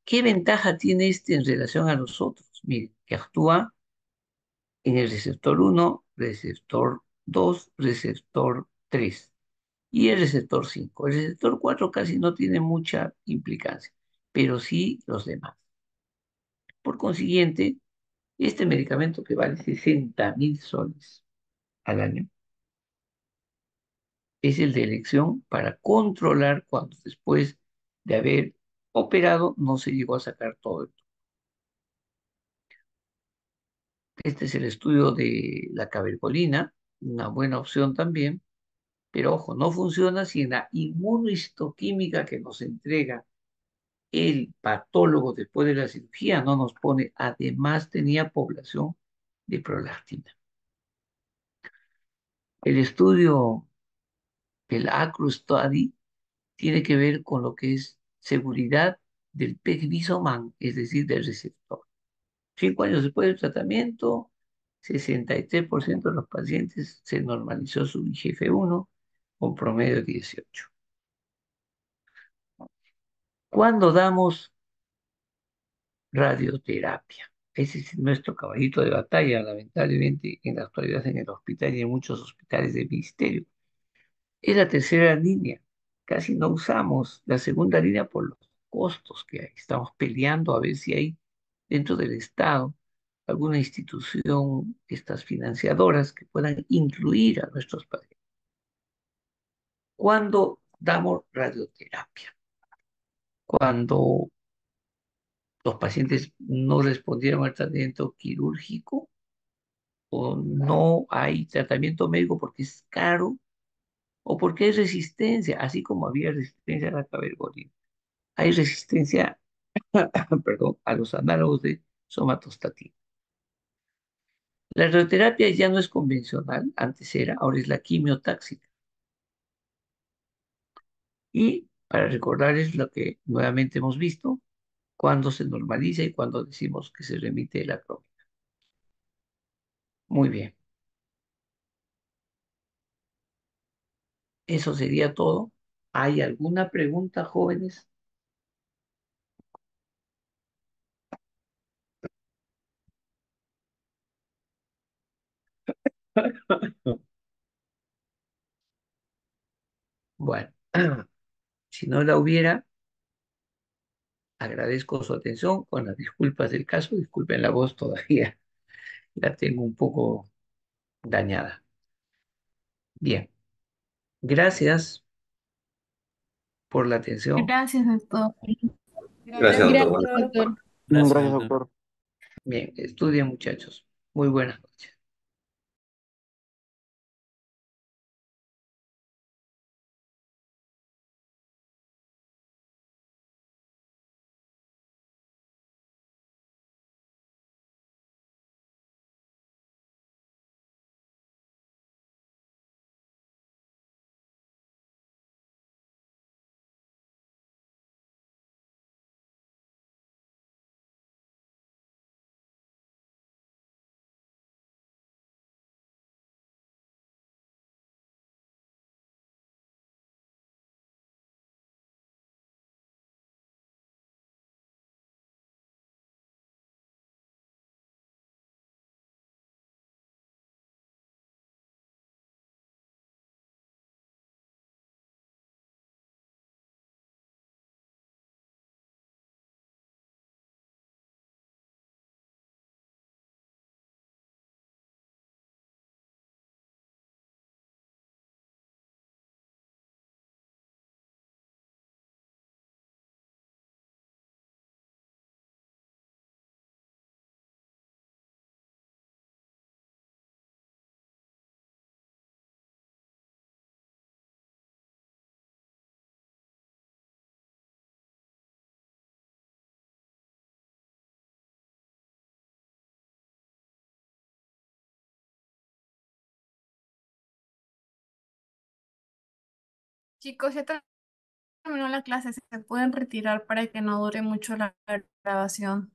¿Qué ventaja tiene este en relación a los otros? Miren, que actúa en el receptor 1, receptor 2, receptor 3 y el receptor 5. El receptor 4 casi no tiene mucha implicancia, pero sí los demás. Por consiguiente, este medicamento que vale 60.000 soles al año es el de elección para controlar cuando después de haber operado no se llegó a sacar todo esto. Este es el estudio de la cabergolina, una buena opción también, pero ojo, no funciona si en la inmunohistoquímica que nos entrega el patólogo después de la cirugía no nos pone, además tenía población de prolactina. El estudio del ACRO Study tiene que ver con lo que es seguridad del pegvisoman, es decir, del receptor. 5 años después del tratamiento, 63% de los pacientes se normalizó su IGF-1 con promedio de 18. ¿Cuándo damos radioterapia? Ese es nuestro caballito de batalla, lamentablemente, en la actualidad en el hospital y en muchos hospitales del ministerio. Es la tercera línea. Casi no usamos la segunda línea por los costos que hay. Estamos peleando a ver si hay dentro del Estado alguna institución, estas financiadoras, que puedan incluir a nuestros pacientes. ¿Cuándo damos radioterapia? Cuando los pacientes no respondieron al tratamiento quirúrgico o no hay tratamiento médico porque es caro o porque hay resistencia, así como había resistencia a la cabergolina. Hay resistencia, perdón, a los análogos de somatostatina. La radioterapia ya no es convencional, antes era, ahora es la quimiotáxica. Y para recordarles lo que nuevamente hemos visto, cuando se normaliza y cuando decimos que se remite la crónica. Muy bien, eso sería todo. ¿Hay alguna pregunta, jóvenes? Bueno, si no la hubiera, Agradezco su atención con las disculpas del caso. Disculpen la voz todavía, la tengo un poco dañada. Bien, gracias por la atención.
Gracias, doctor.
Gracias,
Gracias.
doctor.
Gracias,
Buenas noches.
doctor.
Gracias,
Gracias,
doctor.
Bien, estudien muchachos. Muy buenas noches.
Chicos, ya terminó la clase. Se pueden retirar para que no dure mucho la grabación.